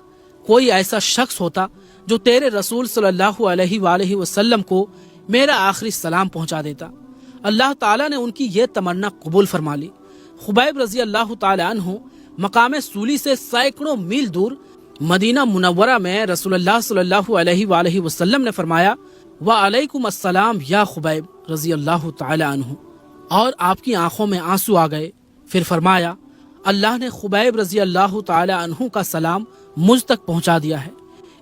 कोई ऐसा शख्स होता जो तेरे रसूल सल्लल्लाहु अलैहि वालैहि वसल्लम को मेरा आखिरी सलाम पहुंचा देता। अल्लाह ताला ने उनकी ये तमन्ना कबूल फरमा ली। खुबैब रजी अल्लाह ताला अन्हु मकाम सूली से सैकड़ों मील दूर मदीना मुनव्वरा में रसूलुल्लाह सल्लल्लाहु अलैहि वालैहि वसल्लम ने फरमाया, व अलैकुम अस्सलाम या खुबैब रजी अल्लाह ताला अन्हु, और आपकी आंखों में आंसू आ गए। फिर फरमाया, अल्लाह ने खुबैब रजी अल्लाह ताला अन्हु का सलाम मुझ तक पहुंचा दिया है।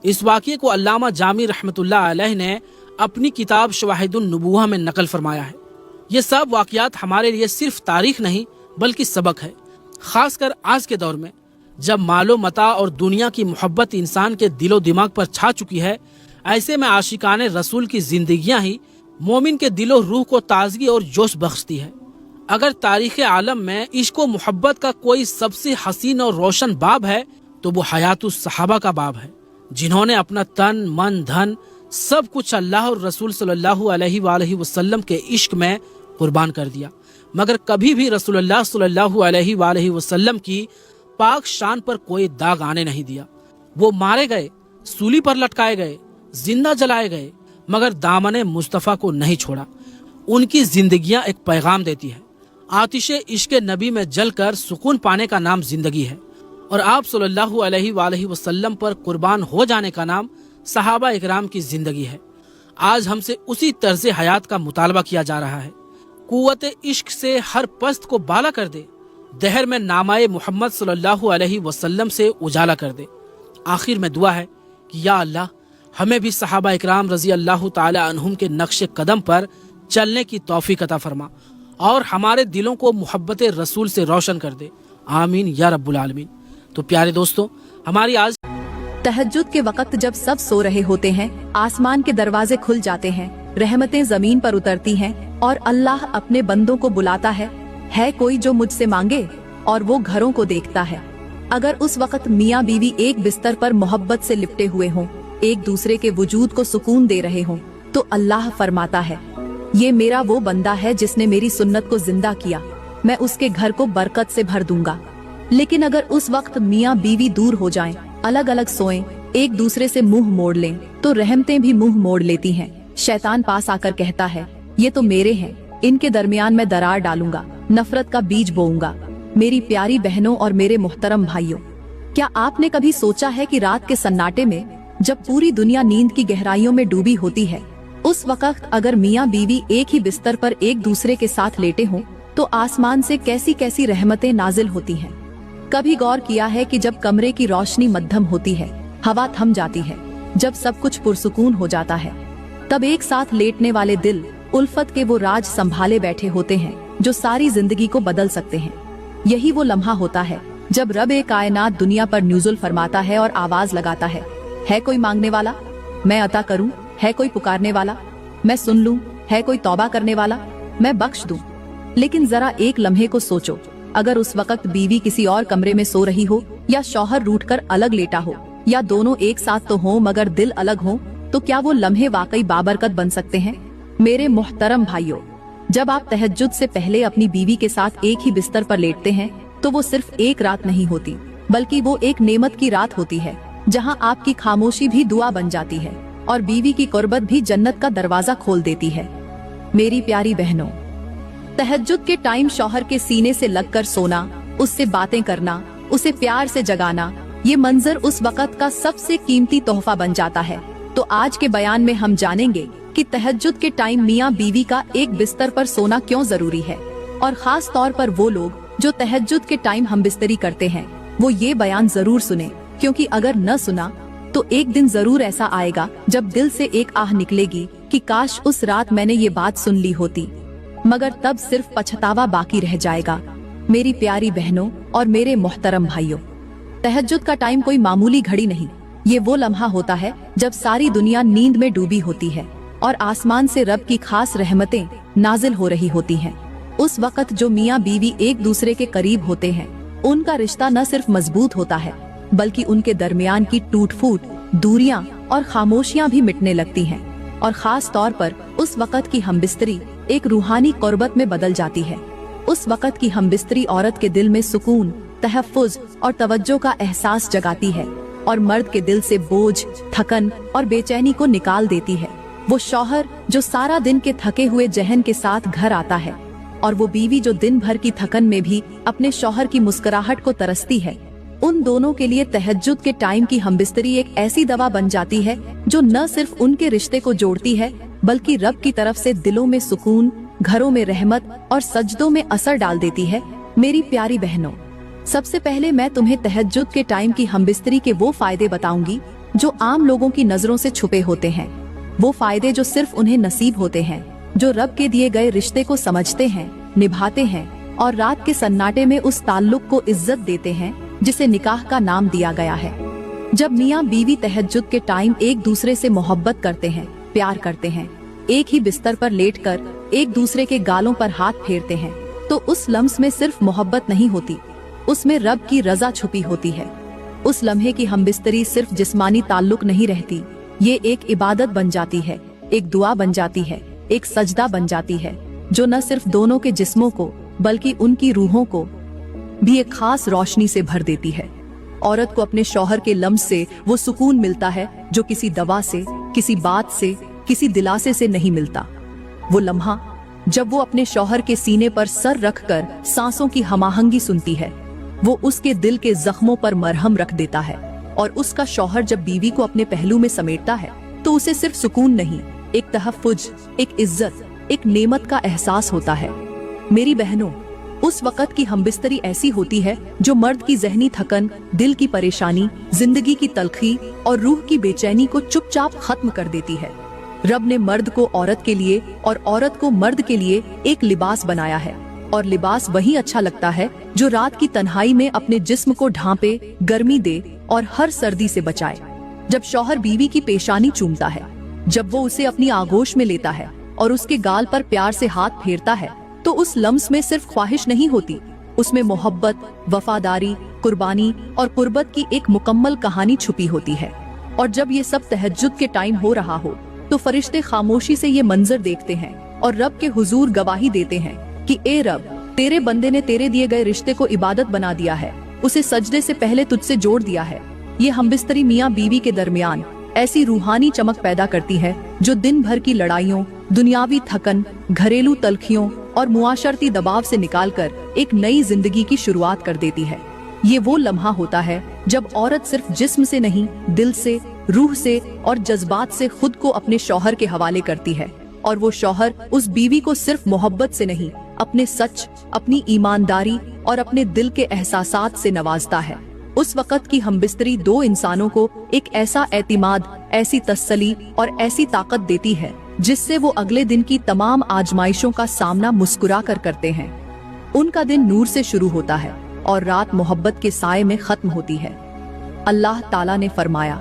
इस वाक़ये को अल्लामा जामी रहमतुल्लाह अलैह ने अपनी किताब शवाहिदुन नबुव्वा में नकल फरमाया है। ये सब वाक़यात हमारे लिए सिर्फ तारीख नहीं बल्कि सबक है, खासकर आज के दौर में जब मालो मता और दुनिया की मोहब्बत इंसान के दिलो दिमाग पर छा चुकी है। ऐसे में आशिकाने रसूल की जिंदगियां ही मोमिन के दिलो रूह को ताजगी और जोश बख्शती है। अगर तारीख़ आलम में इश्क व मोहब्बत का कोई सबसे हसीन और रोशन बाब है तो वो हयातुस सहाबा का बाब है, जिन्होंने अपना तन मन धन सब कुछ अल्लाह और रसूल सल्लल्लाहु अलैहि वसल्लम के इश्क में कुर्बान कर दिया, मगर कभी भी रसूलुल्लाह सल्लल्लाहु अलैहि वसल्लम की पाक शान पर कोई दाग आने नहीं दिया। वो मारे गए, सूली पर लटकाए गए, जिंदा जलाए गए, मगर दामने मुस्तफ़ा को नहीं छोड़ा। उनकी जिंदगियां एक पैगाम देती है। आतिशे इश्क नबी में जलकर सुकून पाने का नाम जिंदगी है, और आप सल्लल्लाहु अलैहि वसल्लम पर कुर्बान हो जाने का नाम सहाबा इकराम की जिंदगी है। आज हमसे उसी तर्ज हयात का मुतालबा किया जा रहा है। कुव्वत इश्क से हर पस्त को बाला कर दे, दहर में नामाए मोहम्मद सल्लल्लाहु अलैहि वसल्लम से उजाला कर दे। आखिर में दुआ है कि या अल्लाह हमें भी सहाबा इकराम रजी अल्लाह ताला अन्हुम के नक्शे कदम पर चलने की तौफीक अता फरमा और हमारे दिलों को मोहब्बत रसूल से रोशन कर दे। आमीन या रब्बुल आलमीन। तो प्यारे दोस्तों, हमारी आज तहज्जुद के वक्त जब सब सो रहे होते हैं, आसमान के दरवाजे खुल जाते हैं, रहमतें जमीन पर उतरती हैं और अल्लाह अपने बंदों को बुलाता है कोई जो मुझसे मांगे, और वो घरों को देखता है। अगर उस वक्त मियाँ बीवी एक बिस्तर पर मोहब्बत से लिपटे हुए हों, एक दूसरे के वजूद को सुकून दे रहे हों, तो अल्लाह फरमाता है, ये मेरा वो बंदा है जिसने मेरी सुन्नत को जिंदा किया, मैं उसके घर को बरकत से भर दूंगा। लेकिन अगर उस वक्त मियाँ बीवी दूर हो जाएं, अलग अलग सोएं, एक दूसरे से मुंह मोड़ लें, तो रहमतें भी मुंह मोड़ लेती हैं। शैतान पास आकर कहता है, ये तो मेरे हैं, इनके दरमियान मैं दरार डालूंगा, नफरत का बीज बोऊंगा। मेरी प्यारी बहनों और मेरे मोहतरम भाइयों, क्या आपने कभी सोचा है कि रात के सन्नाटे में जब पूरी दुनिया नींद की गहराइयों में डूबी होती है, उस वक्त अगर मियाँ बीवी एक ही बिस्तर पर एक दूसरे के साथ लेटे हों, तो आसमान से कैसी कैसी रहमतें नाजिल होती हैं। कभी गौर किया है कि जब कमरे की रोशनी मध्यम होती है, हवा थम जाती है, जब सब कुछ पुरसुकून हो जाता है, तब एक साथ लेटने वाले दिल उल्फत के वो राज संभाले बैठे होते हैं जो सारी जिंदगी को बदल सकते हैं। यही वो लम्हा होता है जब रब ए कायनात दुनिया पर नुज़ुल फरमाता है और आवाज लगाता है कोई मांगने वाला, मैं अता करूं, है कोई पुकारने वाला, मैं सुन लूं, है कोई तौबा करने वाला, मैं बख्श दूं। लेकिन जरा एक लम्हे को सोचो, अगर उस वक्त बीवी किसी और कमरे में सो रही हो, या शौहर रूठकर अलग लेटा हो, या दोनों एक साथ तो हो मगर दिल अलग हो, तो क्या वो लम्हे वाकई बाबरकत बन सकते हैं? मेरे मोहतरम भाइयों, जब आप तहज्जुद से पहले अपनी बीवी के साथ एक ही बिस्तर पर लेटते हैं, तो वो सिर्फ एक रात नहीं होती, बल्कि वो एक नेमत की रात होती है, जहां आपकी खामोशी भी दुआ बन जाती है और बीवी की कुर्बत भी जन्नत का दरवाजा खोल देती है। मेरी प्यारी बहनों, तहज्जुद के टाइम शौहर के सीने से लगकर सोना, उससे बातें करना, उसे प्यार से जगाना, ये मंजर उस वक्त का सबसे कीमती तोहफा बन जाता है। तो आज के बयान में हम जानेंगे कि तहज्जुद के टाइम मियाँ बीवी का एक बिस्तर पर सोना क्यों जरूरी है, और खास तौर पर वो लोग जो तहज्जुद के टाइम हम बिस्तरी करते हैं, वो ये बयान जरूर सुने, क्योंकि अगर न सुना तो एक दिन जरूर ऐसा आएगा जब दिल से एक आह निकलेगी कि काश उस रात मैंने ये बात सुन ली होती, मगर तब सिर्फ पछतावा बाकी रह जाएगा। मेरी प्यारी बहनों और मेरे मोहतरम भाइयों, तहज्जुद का टाइम कोई मामूली घड़ी नहीं, ये वो लम्हा होता है जब सारी दुनिया नींद में डूबी होती है और आसमान से रब की खास रहमतें नाजिल हो रही होती हैं। उस वक्त जो मियाँ बीवी एक दूसरे के करीब होते हैं, उनका रिश्ता न सिर्फ मजबूत होता है, बल्कि उनके दरमियान की टूट फूट, दूरियां और खामोशियां भी मिटने लगती हैं। और खास तौर पर उस वक्त की हमबिस्तरी एक रूहानी कुर्बत में बदल जाती है। उस वक्त की हमबिस्तरी औरत के दिल में सुकून, तहफ़्फ़ुज़ और तवज्जो का एहसास जगाती है और मर्द के दिल से बोझ, थकन और बेचैनी को निकाल देती है। वो शौहर जो सारा दिन के थके हुए जहन के साथ घर आता है, और वो बीवी जो दिन भर की थकन में भी अपने शौहर की मुस्कुराहट को तरसती है, उन दोनों के लिए तहज्जुद के टाइम की हमबिस्तरी एक ऐसी दवा बन जाती है जो न सिर्फ उनके रिश्ते को जोड़ती है, बल्कि रब की तरफ से दिलों में सुकून, घरों में रहमत और सजदों में असर डाल देती है। मेरी प्यारी बहनों, सबसे पहले मैं तुम्हें तहज्जुद के टाइम की हमबिस्तरी के वो फायदे बताऊंगी जो आम लोगों की नजरों से छुपे होते हैं। वो फायदे जो सिर्फ उन्हें नसीब होते हैं, जो रब के दिए गए रिश्ते को समझते हैं, निभाते हैं और रात के सन्नाटे में उस ताल्लुक को इज्जत देते हैं जिसे निकाह का नाम दिया गया है। जब मियाँ बीवी तहज्जुद के टाइम एक दूसरे से मोहब्बत करते हैं, प्यार करते हैं, एक ही बिस्तर पर लेटकर एक दूसरे के गालों पर हाथ फेरते हैं, तो उस लम्स में सिर्फ मोहब्बत नहीं होती, उसमें रब की रजा छुपी होती है। उस लम्हे की हमबिस्तरी सिर्फ जिस्मानी ताल्लुक नहीं रहती, ये एक इबादत बन जाती है, एक दुआ बन जाती है, एक सजदा बन जाती है, जो न सिर्फ दोनों के जिस्मों को बल्कि उनकी रूहों को भी एक खास रोशनी से भर देती है। औरत को अपने शौहर के लम्स से वो सुकून मिलता है जो किसी दवा से, किसी बात से, किसी दिलासे से नहीं मिलता। वो लम्हा जब वो अपने शौहर के सीने पर सर रखकर सांसों की हमाहंगी सुनती है, वो उसके दिल के जख्मों पर मरहम रख देता है। और उसका शौहर जब बीवी को अपने पहलू में समेटता है तो उसे सिर्फ सुकून नहीं, एक तहफ्फुज, एक इज्जत, एक नेमत का एहसास होता है। मेरी बहनों, उस वक़्त की हमबिस्तरी ऐसी होती है जो मर्द की ज़हनी थकन, दिल की परेशानी, जिंदगी की तलखी और रूह की बेचैनी को चुपचाप खत्म कर देती है। रब ने मर्द को औरत के लिए और औरत को मर्द के लिए एक लिबास बनाया है, और लिबास वही अच्छा लगता है जो रात की तन्हाई में अपने जिस्म को ढांपे, गर्मी दे और हर सर्दी से बचाए। जब शौहर बीवी की पेशानी चूमता है, जब वो उसे अपनी आगोश में लेता है और उसके गाल पर प्यार से हाथ फेरता है, तो उस लम्स में सिर्फ ख्वाहिश नहीं होती, उसमें मोहब्बत, वफादारी, कुर्बानी और कुर्बत की एक मुकम्मल कहानी छुपी होती है। और जब ये सब तहज्जुद के टाइम हो रहा हो तो फरिश्ते खामोशी से ये मंजर देखते हैं और रब के हुजूर गवाही देते हैं कि ए रब, तेरे बंदे ने तेरे दिए गए रिश्ते को इबादत बना दिया है, उसे सजदे से पहले तुझसे जोड़ दिया है। ये हमबिस्तरी मियाँ बीवी के दरमियान ऐसी रूहानी चमक पैदा करती है जो दिन भर की लड़ाइयों, दुनियावी थकन, घरेलू तलखियों और मुआशरती दबाव से निकालकर एक नई जिंदगी की शुरुआत कर देती है। ये वो लम्हा होता है जब औरत सिर्फ जिस्म से नहीं, दिल से, रूह से और जज्बात से खुद को अपने शौहर के हवाले करती है, और वो शौहर उस बीवी को सिर्फ मोहब्बत से नहीं, अपने सच, अपनी ईमानदारी और अपने दिल के एहसासात से नवाजता है। उस वक़्त की हमबिस्तरी दो इंसानों को एक ऐसा एतिमाद, ऐसी तसल्ली और ऐसी ताकत देती है जिससे वो अगले दिन की तमाम आजमाइशों का सामना मुस्कुरा कर करते हैं। उनका दिन नूर से शुरू होता है और रात मोहब्बत के साए में खत्म होती है। अल्लाह ताला ने फरमाया,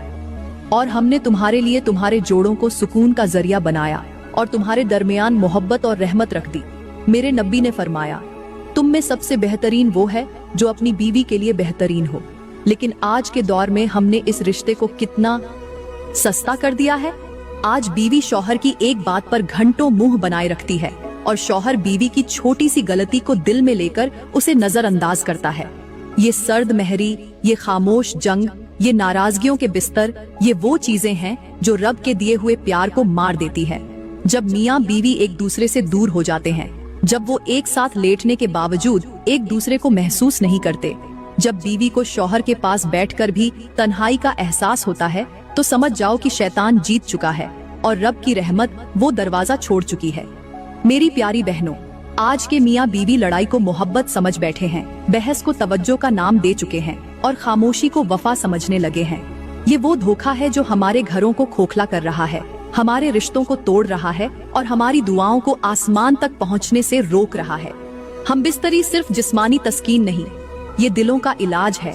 और हमने तुम्हारे लिए तुम्हारे जोड़ों को सुकून का जरिया बनाया और तुम्हारे दरमियान मोहब्बत और रहमत रख दी। मेरे नबी ने फरमाया, तुम में सबसे बेहतरीन वो है जो अपनी बीवी के लिए बेहतरीन हो। लेकिन आज के दौर में हमने इस रिश्ते को कितना सस्ता कर दिया है। आज बीवी शौहर की एक बात पर घंटों मुंह बनाए रखती है और शौहर बीवी की छोटी सी गलती को दिल में लेकर उसे नजरअंदाज करता है। ये सर्द महरी, ये खामोश जंग, ये नाराजगियों के बिस्तर, ये वो चीजें हैं जो रब के दिए हुए प्यार को मार देती है। जब मियाँ बीवी एक दूसरे से दूर हो जाते हैं, जब वो एक साथ लेटने के बावजूद एक दूसरे को महसूस नहीं करते, जब बीवी को शौहर के पास बैठकर भी तन्हाई का एहसास होता है, तो समझ जाओ कि शैतान जीत चुका है और रब की रहमत वो दरवाजा छोड़ चुकी है। मेरी प्यारी बहनों, आज के मियाँ बीवी लड़ाई को मोहब्बत समझ बैठे हैं, बहस को तवज्जो का नाम दे चुके हैं और खामोशी को वफा समझने लगे हैं। ये वो धोखा है जो हमारे घरों को खोखला कर रहा है, हमारे रिश्तों को तोड़ रहा है और हमारी दुआओं को आसमान तक पहुँचने से रोक रहा है। हमबिस्तरी सिर्फ जिस्मानी तस्कीन नहीं, ये दिलों का इलाज है,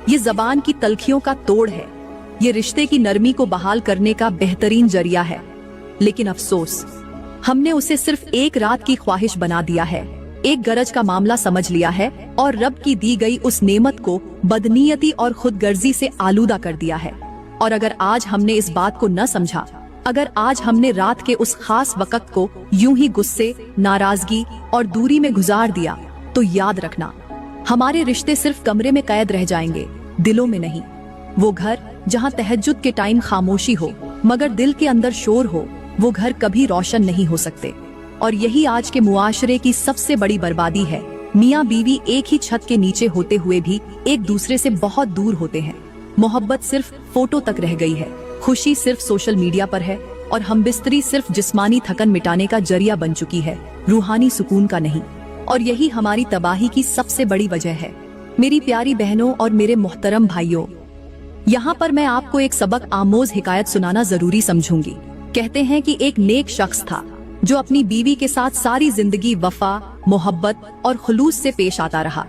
ये जबान की तलखियों का तोड़ है, ये रिश्ते की नरमी को बहाल करने का बेहतरीन जरिया है। लेकिन अफसोस, हमने उसे सिर्फ एक रात की ख्वाहिश बना दिया है, एक गरज का मामला समझ लिया है और रब की दी गई उस नेमत को बदनीयती और खुदगर्जी से आलूदा कर दिया है। और अगर आज हमने इस बात को न समझा, अगर आज हमने रात के उस खास वक़्त को यूं ही गुस्से, नाराजगी और दूरी में गुजार दिया, तो याद रखना, हमारे रिश्ते सिर्फ कमरे में कैद रह जाएंगे, दिलों में नहीं। वो घर जहाँ तहज्जुद के टाइम खामोशी हो मगर दिल के अंदर शोर हो, वो घर कभी रोशन नहीं हो सकते। और यही आज के मुआशरे की सबसे बड़ी बर्बादी है। मियाँ बीवी एक ही छत के नीचे होते हुए भी एक दूसरे से बहुत दूर होते हैं। मोहब्बत सिर्फ फोटो तक रह गई है, खुशी सिर्फ सोशल मीडिया पर है और हमबिस्तरी सिर्फ जिस्मानी थकन मिटाने का जरिया बन चुकी है, रूहानी सुकून का नहीं। और यही हमारी तबाही की सबसे बड़ी वजह है। मेरी प्यारी बहनों और मेरे मोहतरम भाइयों, यहाँ पर मैं आपको एक सबक आमोज हिकायत सुनाना जरूरी समझूंगी। कहते हैं कि एक नेक शख्स था जो अपनी बीवी के साथ सारी जिंदगी वफा, मोहब्बत और खुलूस से पेश आता रहा।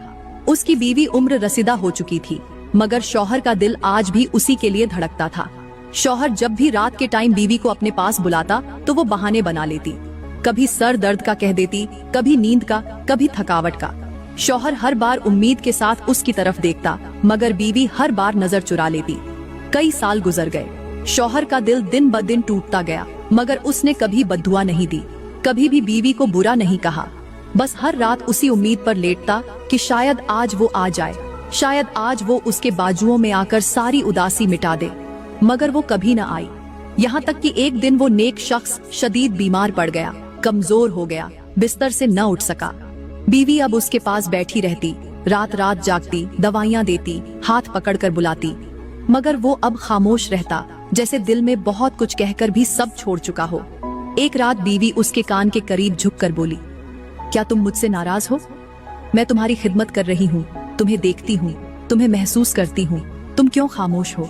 उसकी बीवी उम्र रसीदा हो चुकी थी, मगर शौहर का दिल आज भी उसी के लिए धड़कता था। शौहर जब भी रात के टाइम बीवी को अपने पास बुलाता तो वो बहाने बना लेती। कभी सर दर्द का कह देती, कभी नींद का, कभी थकावट का। शौहर हर बार उम्मीद के साथ उसकी तरफ देखता, मगर बीवी हर बार नजर चुरा लेती। कई साल गुजर गए। शौहर का दिल दिन ब दिन टूटता गया, मगर उसने कभी बद्दुआ नहीं दी, कभी भी बीवी को बुरा नहीं कहा। बस हर रात उसी उम्मीद पर लेटता कि शायद आज वो आ जाए, शायद आज वो उसके बाजुओं में आकर सारी उदासी मिटा दे, मगर वो कभी न आई। यहाँ तक कि एक दिन वो नेक शख्स शदीद बीमार पड़ गया, कमजोर हो गया, बिस्तर से न उठ सका। बीवी अब उसके पास बैठी रहती, रात रात जागती, दवाइयाँ देती, हाथ पकड़कर बुलाती, मगर वो अब खामोश रहता, जैसे दिल में बहुत कुछ कहकर भी सब छोड़ चुका हो। एक रात बीवी उसके कान के करीब झुककर बोली, क्या तुम मुझसे नाराज हो? मैं तुम्हारी खिदमत कर रही हूँ, तुम्हें देखती हूँ, तुम्हें महसूस करती हूँ, तुम क्यों खामोश हो?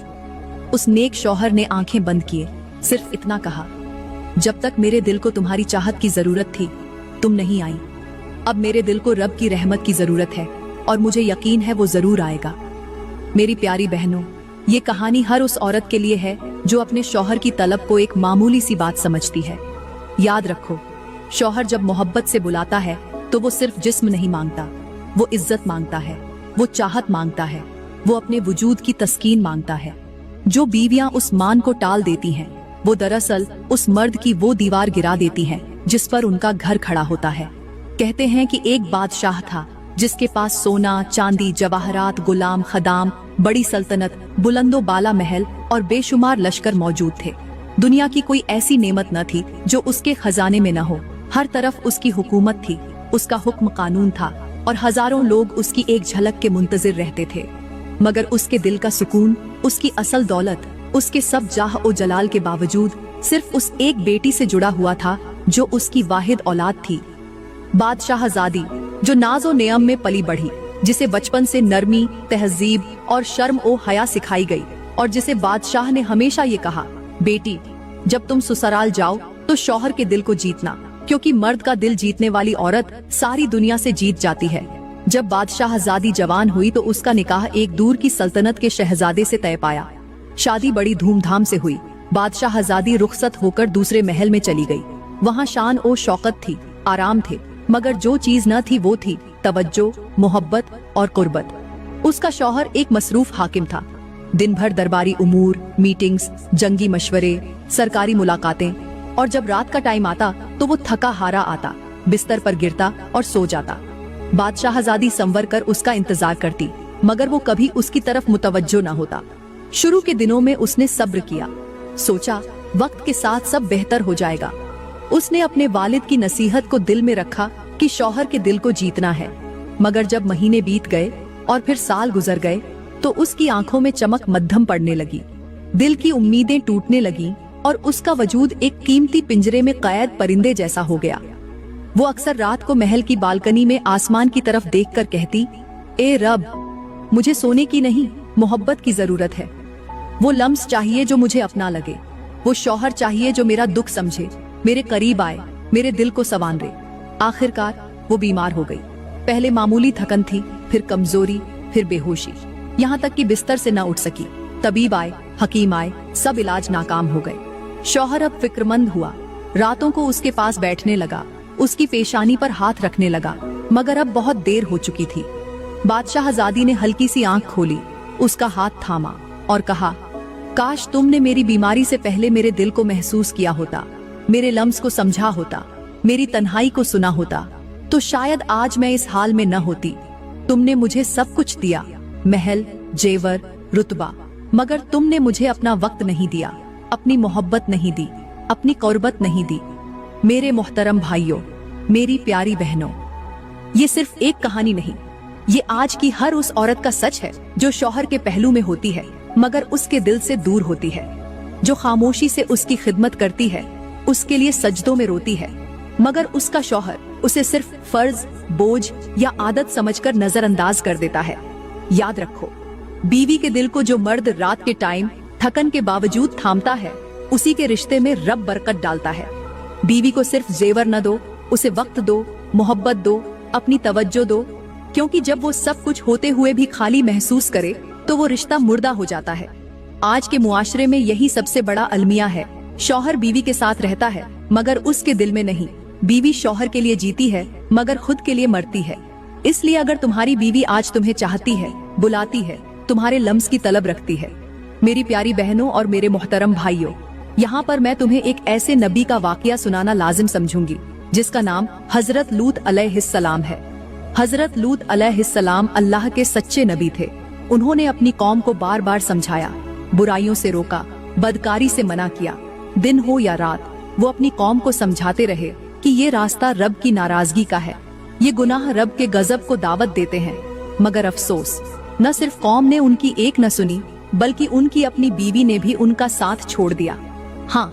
उस नेक शौहर ने आंखें बंद किए, सिर्फ इतना कहा, जब तक मेरे दिल को तुम्हारी चाहत की जरूरत थी, तुम नहीं आई। अब मेरे दिल को रब की रहमत की जरूरत है, और मुझे यकीन है वो जरूर आएगा। मेरी प्यारी बहनों, ये कहानी हर उस औरत के लिए है जो अपने शौहर की तलब को एक मामूली सी बात समझती है। याद रखो, शौहर जब मोहब्बत से बुलाता है तो वो सिर्फ जिस्म नहीं मांगता, वो इज्जत मांगता है, वो चाहत मांगता है, वो अपने वजूद की तस्कीन मांगता है। जो बीवियां उस मान को टाल देती हैं, वो दरअसल उस मर्द की वो दीवार गिरा देती हैं जिस पर उनका घर खड़ा होता है। कहते हैं कि एक बादशाह था जिसके पास सोना, चांदी, जवाहरात, गुलाम, खदाम, बड़ी सल्तनत, बुलंदो बाला महल और बेशुमार लश्कर मौजूद थे। दुनिया की कोई ऐसी नेमत न थी जो उसके खजाने में न हो। हर तरफ उसकी हुकूमत थी, उसका हुक्म कानून था, और हजारों लोग उसकी एक झलक के मुंतजिर रहते थे। मगर उसके दिल का सुकून, उसकी असल दौलत, उसके सब जाह ओ जलाल के बावजूद सिर्फ उस एक बेटी से जुड़ा हुआ था जो उसकी वाहिद औलाद थी। बादशाहजादी, जो नाज़ो नेयम में पली बढ़ी, जिसे बचपन से नरमी, तहजीब और शर्म ओ हया सिखाई गई, और जिसे बादशाह ने हमेशा ये कहा, बेटी जब तुम ससुराल जाओ तो शौहर के दिल को जीतना, क्योंकि मर्द का दिल जीतने वाली औरत सारी दुनिया से जीत जाती है। जब बादशाहजादी जवान हुई तो उसका निकाह एक दूर की सल्तनत के शहजादे से तय पाया। शादी बड़ी धूमधाम से हुई। बादशाहजादी रुखसत होकर दूसरे महल में चली गई। वहाँ शान ओ शौकत थी, आराम थे, मगर जो चीज न थी वो थी तवज्जो, मोहब्बत और कुर्बत। उसका शौहर एक मसरूफ हाकिम था। दिन भर दरबारी उमूर, मीटिंग्स, जंगी मशवरे, सरकारी मुलाकातें, और जब रात का टाइम आता तो वो थका हारा आता, बिस्तर पर गिरता और सो जाता। बादशाहजादी संवर कर उसका इंतजार करती, मगर वो कभी उसकी तरफ मुतवज्जो न होता। शुरू के दिनों में उसने सब्र किया, सोचा वक्त के साथ सब बेहतर हो जाएगा। उसने अपने वालिद की नसीहत को दिल में रखा कि शौहर के दिल को जीतना है। मगर जब महीने बीत गए और फिर साल गुजर गए तो उसकी आंखों में चमक मध्यम पड़ने लगी, दिल की उम्मीदें टूटने लगी, और उसका वजूद एक कीमती पिंजरे में कैद परिंदे जैसा हो गया। वो अक्सर रात को महल की बालकनी में आसमान की तरफ देखकर कहती, ए रब, मुझे सोने की नहीं, मोहब्बत की जरूरत है। वो लम्स चाहिए जो मुझे अपना लगे, वो शौहर चाहिए जो मेरा दुख समझे, मेरे करीब आए, मेरे दिल को संवारे। आखिरकार वो बीमार हो गई। पहले मामूली थकन थी, फिर कमजोरी, फिर बेहोशी, यहाँ तक कि बिस्तर से न उठ सकी। तबीब आए, हकीम आए, सब इलाज नाकाम हो गए। शौहर अब फिक्रमंद हुआ, रातों को उसके पास बैठने लगा, उसकी पेशानी पर हाथ रखने लगा, मगर अब बहुत देर हो चुकी थी। बादशाहजादी ने हल्की सी आंख खोली, उसका हाथ थामा और कहा, काश तुमने मेरी बीमारी से पहले मेरे दिल को महसूस किया होता, मेरे लम्स को समझा होता, मेरी तन्हाई को सुना होता, तो शायद आज मैं इस हाल में न होती। तुमने मुझे सब कुछ दिया, महल, जेवर, रुतबा, मगर तुमने मुझे अपना वक्त नहीं दिया, अपनी मोहब्बत नहीं दी, अपनी कुर्बत नहीं दी। मेरे मोहतरम भाइयों, मेरी प्यारी बहनों, ये सिर्फ एक कहानी नहीं, ये आज की हर उस औरत का सच है जो शौहर के पहलू में होती है मगर उसके दिल से दूर होती है, जो खामोशी से उसकी खिदमत करती है, उसके लिए सजदों में रोती है, मगर उसका शौहर उसे सिर्फ फर्ज, बोझ या आदत समझकर नजरअंदाज कर देता है। याद रखो, बीवी के दिल को जो मर्द रात के टाइम थकन के बावजूद थामता है, उसी के रिश्ते में रब बरकत डालता है। बीवी को सिर्फ जेवर न दो, उसे वक्त दो, मोहब्बत दो, अपनी तवज्जो दो, क्योंकि जब वो सब कुछ होते हुए भी खाली महसूस करे तो वो रिश्ता मुर्दा हो जाता है। आज के मुआशरे में यही सबसे बड़ा अलमिया है। शौहर बीवी के साथ रहता है मगर उसके दिल में नहीं। बीवी शौहर के लिए जीती है मगर खुद के लिए मरती है। इसलिए अगर तुम्हारी बीवी आज तुम्हें चाहती है, बुलाती है, तुम्हारे लम्स की तलब रखती है, मेरी प्यारी बहनों और मेरे मोहतरम भाइयों, यहाँ पर मैं तुम्हें एक ऐसे नबी का वाकया सुनाना लाजिम समझूंगी जिसका नाम हजरत लूत अलैहिस्सलाम है। हजरत लूत अलैहिस्सलाम अल्लाह के सच्चे नबी थे। उन्होंने अपनी कौम को बार बार समझाया, बुराइयों से रोका, बदकारी से मना किया। दिन हो या रात वो अपनी कौम को समझाते रहे कि ये रास्ता रब की नाराजगी का है, ये गुनाह रब के गजब को दावत देते हैं। मगर अफसोस, न सिर्फ कौम ने उनकी एक न सुनी बल्कि उनकी अपनी बीवी ने भी उनका साथ छोड़ दिया। हाँ,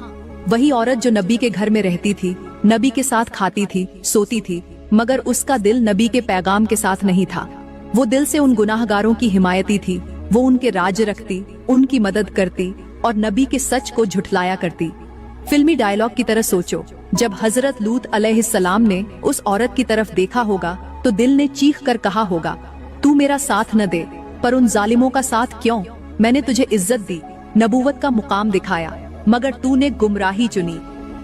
वही औरत जो नबी के घर में रहती थी, नबी के साथ खाती थी, सोती थी, मगर उसका दिल नबी के पैगाम के साथ नहीं था। वो दिल से उन गुनाहगारों की हिमायती थी। वो उनके राज्य रखती, उनकी मदद करती और नबी के सच को झुठलाया करती। फिल्मी डायलॉग की तरह सोचो, जब हजरत लूत अलैहिस्सलाम ने उस औरत की तरफ देखा होगा तो दिल ने चीख कर कहा होगा, तू मेरा साथ न दे, पर उन जालिमों का साथ क्यों? मैंने तुझे इज्जत दी, नबूवत का मुकाम दिखाया, मगर तूने गुमराही चुनी।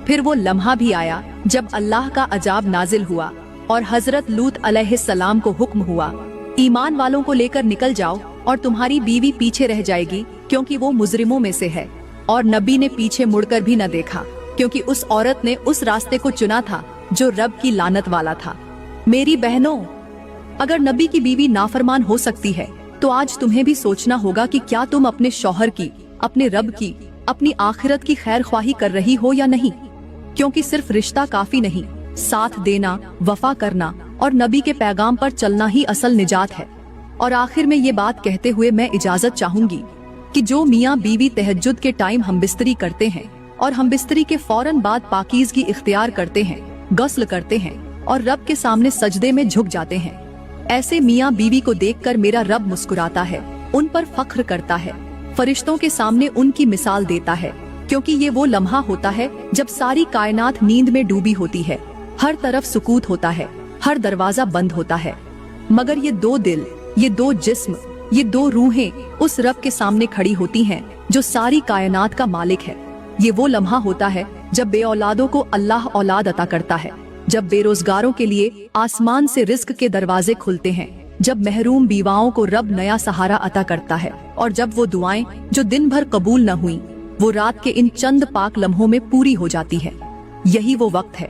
फिर वो लम्हा भी आया जब अल्लाह का अजाब नाजिल हुआ और हजरत लूत अलैहिस्सलाम को हुक्म हुआ, ईमान वालों को लेकर निकल जाओ और तुम्हारी बीवी पीछे रह जाएगी क्योंकि वो मुजरिमों में से है। और नबी ने पीछे मुड़कर भी न देखा क्योंकि उस औरत ने उस रास्ते को चुना था जो रब की लानत वाला था। मेरी बहनों, अगर नबी की बीवी नाफरमान हो सकती है तो आज तुम्हें भी सोचना होगा कि क्या तुम अपने शौहर की, अपने रब की, अपनी आखिरत की खैर ख्वाही कर रही हो या नहीं। क्योंकि सिर्फ रिश्ता काफी नहीं, साथ देना, वफा करना और नबी के पैगाम पर चलना ही असल निजात है। और आखिर में ये बात कहते हुए मैं इजाजत चाहूंगी कि जो मियाँ बीवी तहज्जुद के टाइम हमबिस्तरी करते हैं और हमबिस्तरी के फौरन बाद पाकीज़गी इख्तियार करते हैं, गस्ल करते हैं और रब के सामने सजदे में झुक जाते हैं, ऐसे मियाँ बीवी को देखकर मेरा रब मुस्कुराता है, उन पर फख्र करता है, फरिश्तों के सामने उनकी मिसाल देता है। क्योंकि ये वो लम्हा होता है जब सारी कायनात नींद में डूबी होती है, हर तरफ सुकूत होता है, हर दरवाजा बंद होता है, मगर ये दो दिल, ये दो जिस्म, ये दो रूहें उस रब के सामने खड़ी होती हैं जो सारी कायनात का मालिक है। ये वो लम्हा होता है जब बे औलादों को अल्लाह औलाद अता करता है, जब बेरोजगारों के लिए आसमान से रिस्क के दरवाजे खुलते हैं, जब महरूम बीवाओं को रब नया सहारा अता करता है और जब वो दुआएं जो दिन भर कबूल न हुई वो रात के इन चंद पाक लम्हों में पूरी हो जाती है। यही वो वक्त है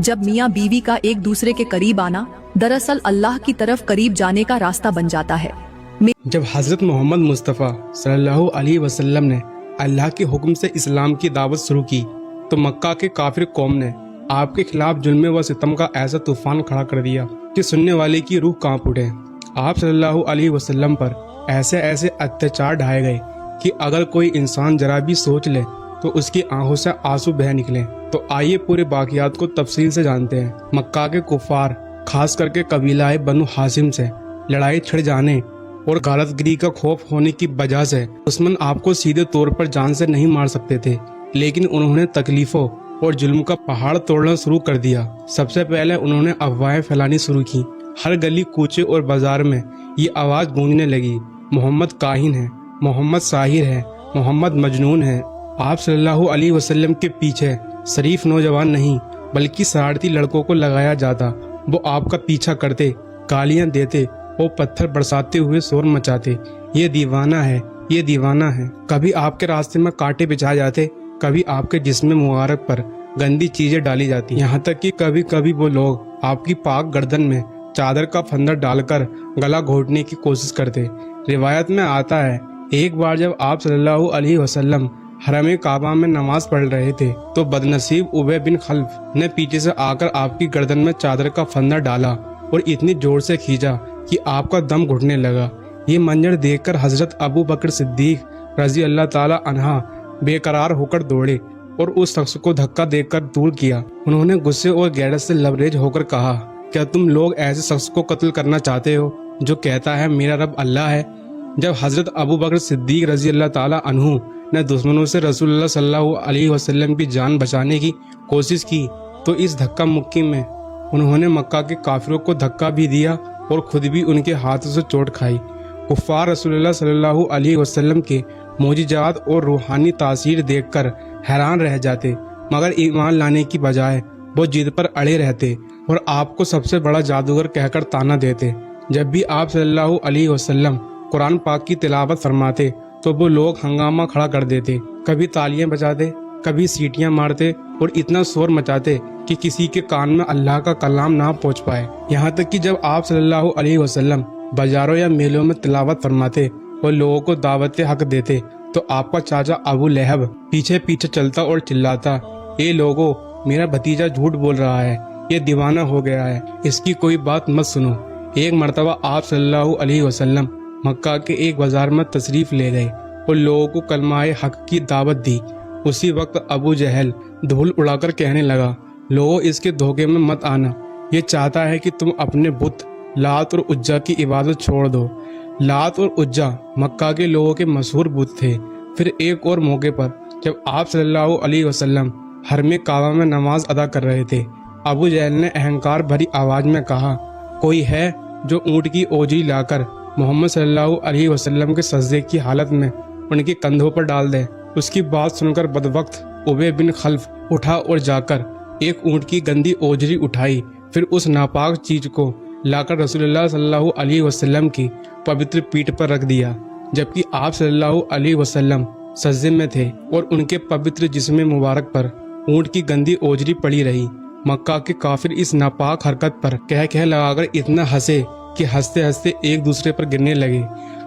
जब मियाँ बीवी का एक दूसरे के करीब आना दरअसल अल्लाह की तरफ करीब जाने का रास्ता बन जाता है। जब हजरत मोहम्मद मुस्तफ़ा सल्लल्लाहु अलैहि वसल्लम ने अल्लाह के हुक्म से इस्लाम की दावत शुरू की तो मक्का के काफिर कौम ने आपके खिलाफ जुल्म व सितम का ऐसा तूफान खड़ा कर दिया कि सुनने वाले की रूह कांप उठे। आप सल्लल्लाहु अलैहि वसल्लम पर ऐसे ऐसे अत्याचार ढाए गए कि अगर कोई इंसान जरा भी सोच ले तो उसकी आंखों से आंसू बह निकले। तो आइए पूरे बाकियात को तफसील से जानते हैं। मक्का के कुफार, खास करके कबीला बनु हाशिम से लड़ाई छिड़ जाने और गालतगिरी का खौफ होने की वजह से दुश्मन आपको सीधे तौर पर जान से नहीं मार सकते थे, लेकिन उन्होंने तकलीफों और जुल्म का पहाड़ तोड़ना शुरू कर दिया। सबसे पहले उन्होंने अफवाहें फैलानी शुरू की। हर गली कूचे और बाजार में ये आवाज गूंजने लगी, मोहम्मद काहिन है, मोहम्मद साहिर है, मोहम्मद मजनून है। आप सल्लल्लाहु अलैहि वसल्लम के पीछे शरीफ नौजवान नहीं बल्कि शरारती लड़कों को लगाया जाता। वो आपका पीछा करते, गालियां देते और पत्थर बरसाते हुए शोर मचाते, ये दीवाना है, ये दीवाना है। कभी आपके रास्ते में कांटे बिछाए जाते, कभी आपके जिस्म मुबारक पर गंदी चीजें डाली जाती। यहाँ तक कि कभी कभी वो लोग आपकी पाक गर्दन में चादर का फंदा डालकर गला घोटने की कोशिश करते। रिवायत में आता है, एक बार जब आप सल्लल्लाहु अलैहि वसल्लम हरम काबा में नमाज पढ़ रहे थे तो बदनसीब उबय बिन खल्फ ने पीछे से आकर आपकी गर्दन में चादर का फंदा डाला और इतनी जोर से खींचा कि आपका दम घुटने लगा। ये मंजर देखकर हजरत अबू बकर सिद्दीक रजी अल्लाह ताला अन्हा बेकरार होकर दौड़े और उस शख्स को धक्का देकर दूर किया। उन्होंने गुस्से और गैरत से लबरेज होकर कहा, क्या तुम लोग ऐसे शख्स को कत्ल करना चाहते हो जो कहता है मेरा रब अल्लाह है? जब हजरत अबू बकर सिद्दीक रजी अल्लाह ताला अन्हु نہ دشمنوں سے رسول اللہ صلی اللہ علیہ وسلم کی جان بچانے کی کوشش کی، تو اس دھکا مکی میں انہوں نے مکہ کے کافروں کو دھکا بھی دیا اور خود بھی ان کے ہاتھوں سے چوٹ کھائی۔ کفار رسول اللہ صلی اللہ علیہ وسلم کے معجزات اور روحانی تاثیر دیکھ کر حیران رہ جاتے، مگر ایمان لانے کی بجائے وہ ضد پر اڑے رہتے اور آپ کو سب سے بڑا جادوگر کہہ کر طعنہ دیتے۔ جب بھی آپ صلی اللہ علیہ وسلم قرآن پاک کی تلاوت فرماتے تو وہ لوگ ہنگامہ کھڑا کر دیتے، کبھی تالیاں بجاتے، کبھی سیٹیاں مارتے اور اتنا شور مچاتے کہ کسی کے کان میں اللہ کا کلام نہ پہنچ پائے۔ یہاں تک کہ جب آپ صلی اللہ علیہ وسلم بازاروں یا میلوں میں تلاوت فرماتے اور لوگوں کو دعوت حق دیتے تو آپ کا چاچا ابو لہب پیچھے پیچھے چلتا اور چلاتا، اے لوگو، میرا بھتیجا جھوٹ بول رہا ہے، یہ دیوانہ ہو گیا ہے، اس کی کوئی بات مت سنو۔ ایک مرتبہ آپ صلی اللہ علیہ وسلم مکہ کے ایک بازار میں تشریف لے گئے اور لوگوں کو کلمہ حق کی دعوت دی۔ اسی وقت ابو جہل دھول اڑا کر کہنے لگا، لوگوں اس کے دھوکے میں مت آنا، یہ چاہتا ہے کہ تم اپنے بت لات اور عزا کی عبادت چھوڑ دو۔ لات اور عزا مکہ کے لوگوں کے مشہور بت تھے۔ پھر ایک اور موقع پر جب آپ صلی اللہ علیہ وسلم حرم کعبہ میں نماز ادا کر رہے تھے، ابو جہل نے اہنکار بھری آواز میں کہا، کوئی ہے جو اونٹ کی اوجری لا کر محمد صلی اللہ علیہ وسلم کے سجدے کی حالت میں ان کے کندھوں پر ڈال دے۔ اس کی بات سن کر بدبخت ابی بن خلف اٹھا اور جا کر ایک اونٹ کی گندی اوجری اٹھائی، پھر اس ناپاک چیز کو لا کر رسول اللہ صلی اللہ علیہ وسلم کی پوتر پیٹھ پر رکھ دیا، جبکہ آپ صلی اللہ علیہ وسلم سجدے میں تھے اور ان کے پوتر جسم مبارک پر اونٹ کی گندی اوجری پڑی رہی۔ مکہ کے کافر اس ناپاک حرکت پر کہہ لگا کر اتنا ہنسے کہ ہنستے ہنستے ایک دوسرے پر گرنے لگے۔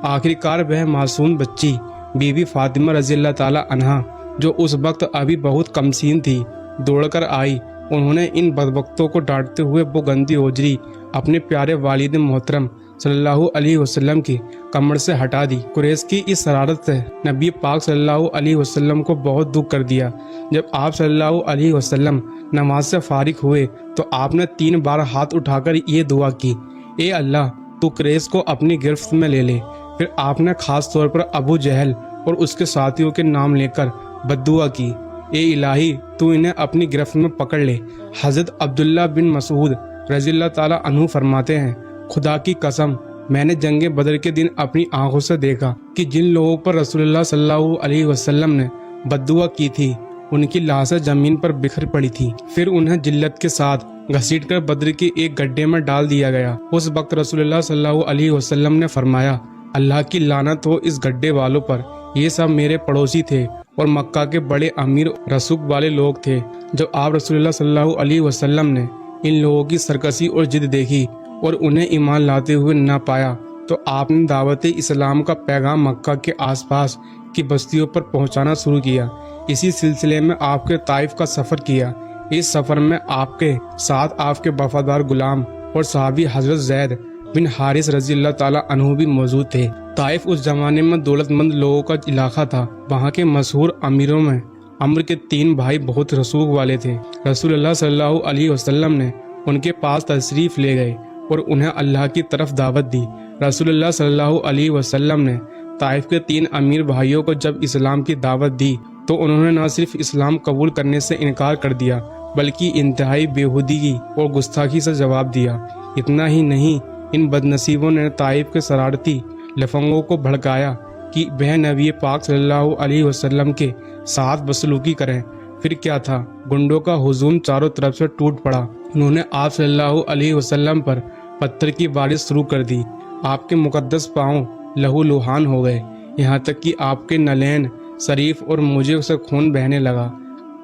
آخر کار وہ معصوم بچی بی بی فاطمہ رضی اللہ تعالی عنہا، جو اس وقت ابھی بہت کمسین تھی، دوڑ کر آئی۔ انہوں نے ان بدبختوں کو ڈانٹتے ہوئے وہ گندی اوجری اپنے پیارے والد محترم صلی اللہ علیہ وسلم کی کمر سے ہٹا دی۔ قریش کی اس شرارت سے نبی پاک صلی اللہ علیہ وسلم کو بہت دکھ کر دیا۔ جب آپ صلی اللہ علیہ وسلم نماز سے فارغ ہوئے تو آپ نے 3 بار ہاتھ اٹھا کر یہ دعا کی، اے اللہ، تو قریش کو اپنی گرفت میں لے لے۔ پھر آپ نے خاص طور پر ابو جہل اور اس کے ساتھیوں کے نام لے کر بددعا کی، اے الہی، تو انہیں اپنی گرفت میں پکڑ لے۔ حضرت عبداللہ بن مسعود رضی اللہ تعالی عنہ فرماتے ہیں، خدا کی قسم، میں نے جنگ بدر کے دن اپنی آنکھوں سے دیکھا کہ جن لوگوں پر رسول اللہ صلی اللہ علیہ وسلم نے بددعا کی تھی ان کی لاشیں زمین پر بکھر پڑی تھی، پھر انہیں جلت کے ساتھ گھسیٹ کر بدر کے ایک گڈھے میں ڈال دیا گیا۔ اس وقت رسول اللہ صلی اللہ علیہ وسلم نے فرمایا، اللہ کی لعنت ہو اس گڈھے والوں پر، یہ سب میرے پڑوسی تھے اور مکہ کے بڑے امیر رسوخ والے لوگ تھے۔ جب آپ رسول اللہ صلی اللہ علیہ وسلم نے ان لوگوں کی سرکشی اور ضد دیکھی اور انہیں ایمان لاتے ہوئے نہ پایا تو آپ نے دعوت اسلام کا پیغام مکہ کے آس پاس کی بستیوں پر پہنچانا شروع کیا۔ اسی سلسلے میں آپ کے طائف کا سفر کیا۔ اس سفر میں آپ کے ساتھ آپ کے وفادار غلام اور صحابی حضرت زید بن حارث رضی اللہ تعالی عنہ بھی موجود تھے۔ طائف اس زمانے میں دولت مند لوگوں کا علاقہ تھا۔ وہاں کے مشہور امیروں میں عمر کے 3 بھائی بہت رسوخ والے تھے۔ رسول اللہ صلی اللہ علیہ وسلم نے ان کے پاس تشریف لے گئے اور انہیں اللہ کی طرف دعوت دی۔ رسول اللہ صلی اللہ علیہ وسلم نے طائف کے 3 امیر بھائیوں کو جب اسلام کی دعوت دی تو انہوں نے نہ صرف اسلام قبول کرنے سے انکار کر دیا بلکہ انتہائی بےہودگی اور گستاخی سے جواب دیا۔ اتنا ہی نہیں، ان بدنصیبوں نے طائف کے شرارتی لفنگوں کو بھڑکایا کہ وہ نبی پاک صلی اللہ علیہ وسلم کے ساتھ بدسلوکی کریں۔ پھر کیا تھا، گنڈوں کا ہجوم چاروں طرف سے ٹوٹ پڑا۔ انہوں نے آپ صلی اللہ علیہ وسلم پر پتھر کی بارش شروع کر دی۔ آپ کے مقدس پاؤں لہو لوہان ہو گئے، یہاں تک کہ آپ کے نلین شریف اور موجے سے خون بہنے لگا۔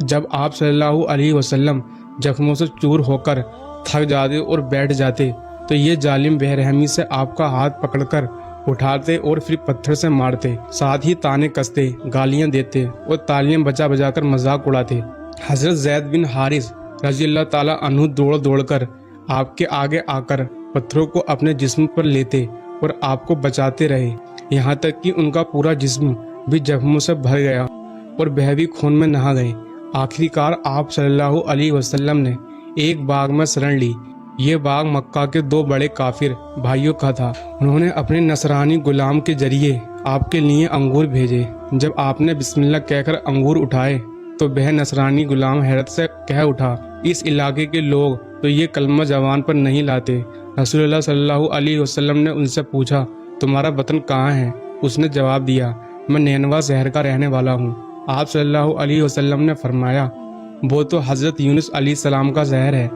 جب آپ صلی اللہ علیہ وسلم زخموں سے چور ہو کر تھک جاتے اور بیٹھ جاتے تو یہ ظالم بے رحمی سے آپ کا ہاتھ پکڑ کر اٹھاتے اور پھر پتھر سے مارتے، ساتھ ہی تانے کستے، گالیاں دیتے اور تالیاں بجا بجا کر مذاق اڑاتے۔ حضرت زید بن حارث رضی اللہ تعالی عنہ دوڑ دوڑ کر آپ کے آگے آ کر پتھروں کو اپنے جسم پر لیتے اور آپ کو بچاتے رہے، یہاں تک کہ ان کا پورا جسم بھی زخموں سے بھر گیا اور وہ بھی خون میں نہا گئے۔ آخری کار آپ صلی اللہ علیہ وسلم نے ایک باغ میں شرن لی۔ یہ باغ مکہ کے دو بڑے کافر بھائیوں کا تھا۔ انہوں نے اپنے نصرانی غلام کے ذریعے آپ کے لیے انگور بھیجے۔ جب آپ نے بسم اللہ کہہ کر انگور اٹھائے تو وہ نصرانی غلام حیرت سے کہہ اٹھا، اس علاقے کے لوگ تو یہ کلمہ زبان پر نہیں لاتے۔ رسول اللہ صلی اللہ علیہ وسلم نے ان سے پوچھا، تمہارا وطن کہاں ہے؟ اس نے جواب دیا، میں نینوا شہر کا رہنے والا ہوں۔ آپ صلی اللہ علیہ وسلم نے فرمایا، وہ تو حضرت یونس علیہ السلام کا شہر ہے،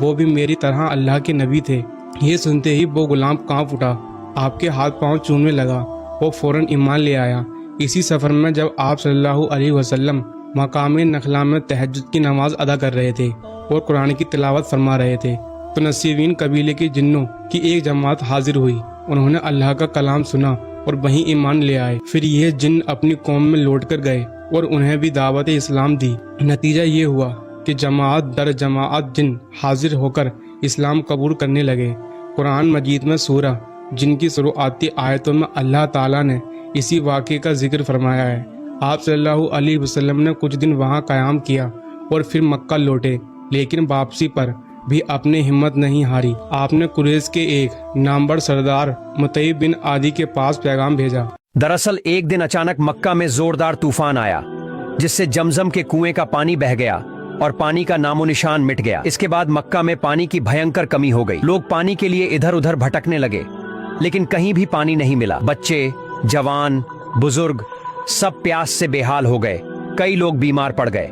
وہ بھی میری طرح اللہ کے نبی تھے۔ یہ سنتے ہی وہ غلام کانپ اٹھا، آپ کے ہاتھ پاؤں چومنے لگا، وہ فوراً ایمان لے آیا۔ اسی سفر میں جب آپ صلی اللہ علیہ وسلم مقام نخلا میں تہجد کی نماز ادا کر رہے تھے اور قرآن کی تلاوت فرما رہے تھے تو نصیبین قبیلے کے جنوں کی ایک جماعت حاضر ہوئی۔ انہوں نے اللہ کا کلام سنا اور وہیں ایمان لے آئے۔ پھر یہ جن اپنی قوم میں لوٹ کر گئے اور انہیں بھی دعوت اسلام دی۔ نتیجہ یہ ہوا کہ جماعت در جماعت جن حاضر ہو کر اسلام قبول کرنے لگے۔ قرآن مجید میں سورہ جن کی شروعاتی آیتوں میں اللہ تعالیٰ نے اسی واقعے کا ذکر فرمایا ہے۔ آپ صلی اللہ علیہ وسلم نے کچھ دن وہاں قیام کیا اور پھر مکہ لوٹے، لیکن واپسی پر بھی اپنی ہمت نہیں ہاری۔ آپ نے قریش کے ایک نامور سردار مطیع بن عدی کے پاس پیغام بھیجا۔ دراصل ایک دن اچانک مکہ میں زوردار طوفان آیا جس سے زمزم کے کنویں کا پانی بہہ گیا اور پانی کا نام و نشان مٹ گیا۔ اس کے بعد مکہ میں پانی کی بھینکر کمی ہو گئی۔ لوگ پانی کے لیے ادھر ادھر بھٹکنے لگے، لیکن کہیں بھی پانی نہیں ملا۔ بچے، جوان، بزرگ سب پیاس سے بے حال ہو گئے۔ کئی لوگ بیمار پڑ گئے۔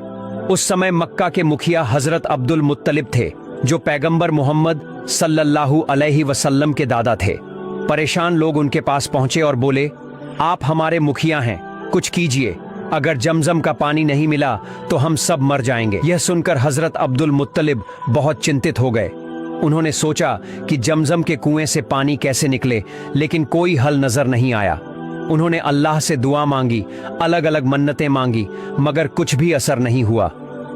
اس سمے مکہ کے مکھیا حضرت عبد المطلب تھے جو پیغمبر محمد صلی اللہ علیہ وسلم کے دادا تھے۔ پریشان لوگ ان کے پاس پہنچے اور بولے، آپ ہمارے مکھیا ہیں، کچھ کیجئے، اگر زمزم کا پانی نہیں ملا تو ہم سب مر جائیں گے۔ یہ سن کر حضرت عبد المطلب بہت چنتت ہو گئے۔ انہوں نے سوچا کہ زمزم کے کنویں سے پانی کیسے نکلے، لیکن کوئی حل نظر نہیں آیا۔ انہوں نے اللہ سے دعا مانگی، الگ الگ منتیں مانگی، مگر کچھ بھی اثر نہیں ہوا۔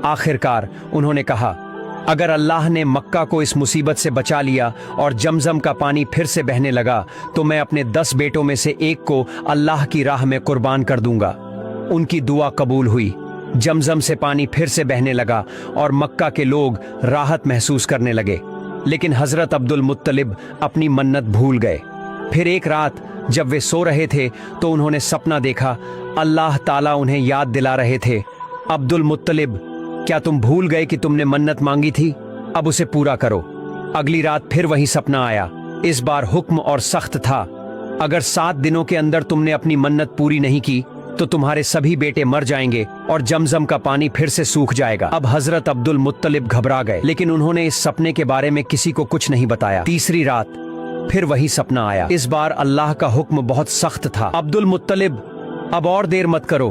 آخر کار انہوں نے کہا، اگر اللہ نے مکہ کو اس مصیبت سے بچا لیا اور زمزم کا پانی پھر سے بہنے لگا تو میں اپنے 10 بیٹوں میں سے ایک کو اللہ کی راہ میں قربان کر دوں گا۔ ان کی دعا قبول ہوئی۔ زمزم سے پانی پھر سے بہنے لگا اور مکہ کے لوگ راحت محسوس کرنے لگے، لیکن حضرت عبد المطلب اپنی منت بھول گئے۔ پھر ایک رات جب وہ سو رہے تھے تو انہوں نے سپنا دیکھا، اللہ تعالیٰ انہیں یاد دلا رہے تھے، عبد المطلب کیا تم بھول گئے کہ تم نے منت مانگی تھی؟ اب اسے پورا کرو۔ اگلی رات پھر وہی سپنا آیا۔ اس بار حکم اور سخت تھا، اگر 7 دنوں کے اندر تم نے اپنی منت پوری نہیں کی تو تمہارے سبھی بیٹے مر جائیں گے اور زمزم کا پانی پھر سے سوکھ جائے گا۔ اب حضرت عبد المطلب گھبرا گئے، لیکن انہوں نے اس سپنے کے بارے میں کسی کو کچھ نہیں بتایا۔ تیسری رات پھر وہی سپنا آیا۔ اس بار اللہ کا حکم بہت سخت تھا، عبد المطلب اب اور دیر مت کرو،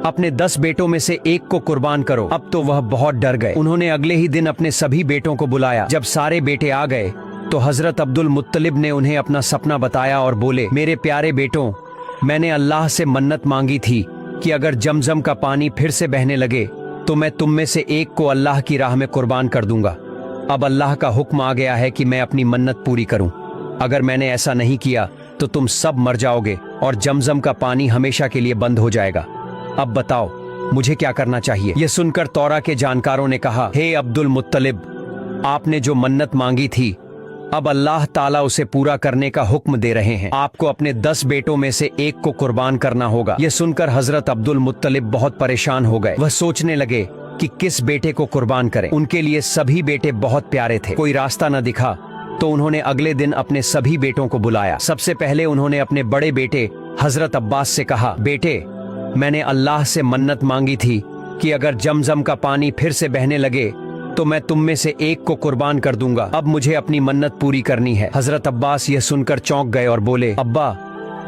اپنے 10 بیٹوں میں سے ایک کو قربان کرو۔ اب تو وہ بہت ڈر گئے۔ انہوں نے اگلے ہی دن اپنے سبھی بیٹوں کو بلایا۔ جب سارے بیٹے آ گئے تو حضرت عبد المطلب نے انہیں اپنا سپنا بتایا اور بولے، میرے پیارے بیٹوں، میں نے اللہ سے منت مانگی تھی کہ اگر زمزم کا پانی پھر سے بہنے لگے تو میں تم میں سے ایک کو اللہ کی راہ میں قربان کر دوں گا۔ اب اللہ کا حکم آ گیا ہے کہ میں اپنی منت پوری کروں۔ اگر میں نے ایسا نہیں کیا تو تم سب مر جاؤ گے اور زمزم کا پانی ہمیشہ کے لیے بند ہو جائے گا۔ اب بتاؤ مجھے کیا کرنا چاہیے؟ یہ سن کر تورا کے جانکاروں نے کہا، ہے عبد المطلب، آپ نے جو منت مانگی تھی اب اللہ تعالیٰ اسے پورا کرنے کا حکم دے رہے ہیں۔ آپ کو اپنے 10 بیٹوں میں سے ایک کو قربان کرنا ہوگا۔ یہ سن کر حضرت عبد المطلب بہت پریشان ہو گئے۔ وہ سوچنے لگے کہ کس بیٹے کو قربان کریں۔ ان کے لیے سبھی بیٹے بہت پیارے تھے، کوئی راستہ نہ دکھا تو انہوں نے اگلے دن اپنے سبھی بیٹوں کو بلایا۔ سب سے پہلے انہوں نے اپنے بڑے بیٹے حضرت عباس سے کہا، بیٹے، میں نے اللہ سے منت مانگی تھی کہ اگر زمزم کا پانی پھر سے بہنے لگے تو میں تم میں سے ایک کو قربان کر دوں گا۔ اب مجھے اپنی منت پوری کرنی ہے۔ حضرت عباس یہ سن کر چونک گئے اور بولے، ابا،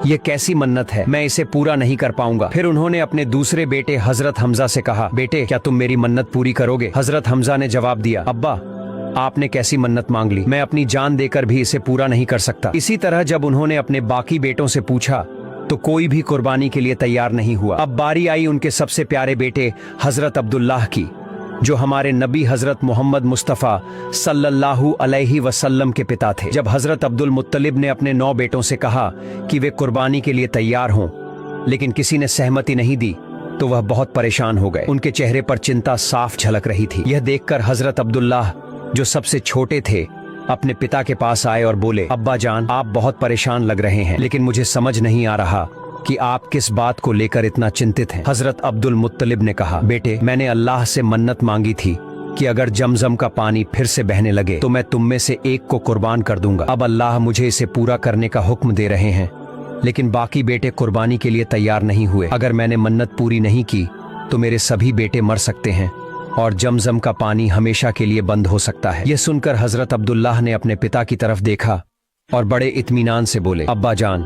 یہ کیسی منت ہے، میں اسے پورا نہیں کر پاؤں گا۔ پھر انہوں نے اپنے دوسرے بیٹے حضرت حمزہ سے کہا، بیٹے، کیا تم میری منت پوری کرو گے؟ حضرت حمزہ نے جواب دیا، ابا، آپ نے کیسی منت مانگ لی، میں اپنی جان دے کر بھی اسے پورا نہیں کر سکتا۔ اسی طرح جب انہوں نے اپنے باقی بیٹوں سے پوچھا تو کوئی بھی قربانی کے لیے تیار نہیں ہوا۔ اب باری آئی ان کے سب سے پیارے بیٹے حضرت عبداللہ کی، جو ہمارے نبی حضرت محمد مصطفیٰ صلی اللہ علیہ وسلم کے پتا تھے۔ جب حضرت عبد المطلب نے اپنے 9 بیٹوں سے کہا کہ وہ قربانی کے لیے تیار ہوں، لیکن کسی نے سہمتی نہیں دی تو وہ بہت پریشان ہو گئے۔ ان کے چہرے پر چنتا صاف جھلک رہی تھی۔ یہ دیکھ کر حضرت عبداللہ، جو سب سے چھوٹے تھے، अपने पिता के पास आए और बोले, अब्बा जान, आप बहुत परेशान लग रहे हैं, लेकिन मुझे समझ नहीं आ रहा कि आप किस बात को लेकर इतना चिंतित हैं। हजरत अब्दुल मुत्तलिब ने कहा, बेटे, मैंने अल्लाह से मन्नत मांगी थी कि अगर जमजम का पानी फिर से बहने लगे तो मैं तुम में से एक को कुर्बान कर दूंगा। अब अल्लाह मुझे इसे पूरा करने का हुक्म दे रहे हैं, लेकिन बाकी बेटे कुर्बानी के लिए तैयार नहीं हुए। अगर मैंने मन्नत पूरी नहीं की तो मेरे सभी बेटे मर सकते हैं और जमजम का पानी हमेशा के लिए बंद हो सकता है। यह सुनकर हजरत अब्दुल्लाह ने अपने पिता की तरफ देखा और बड़े इत्मीनान से बोले, अब्बा जान,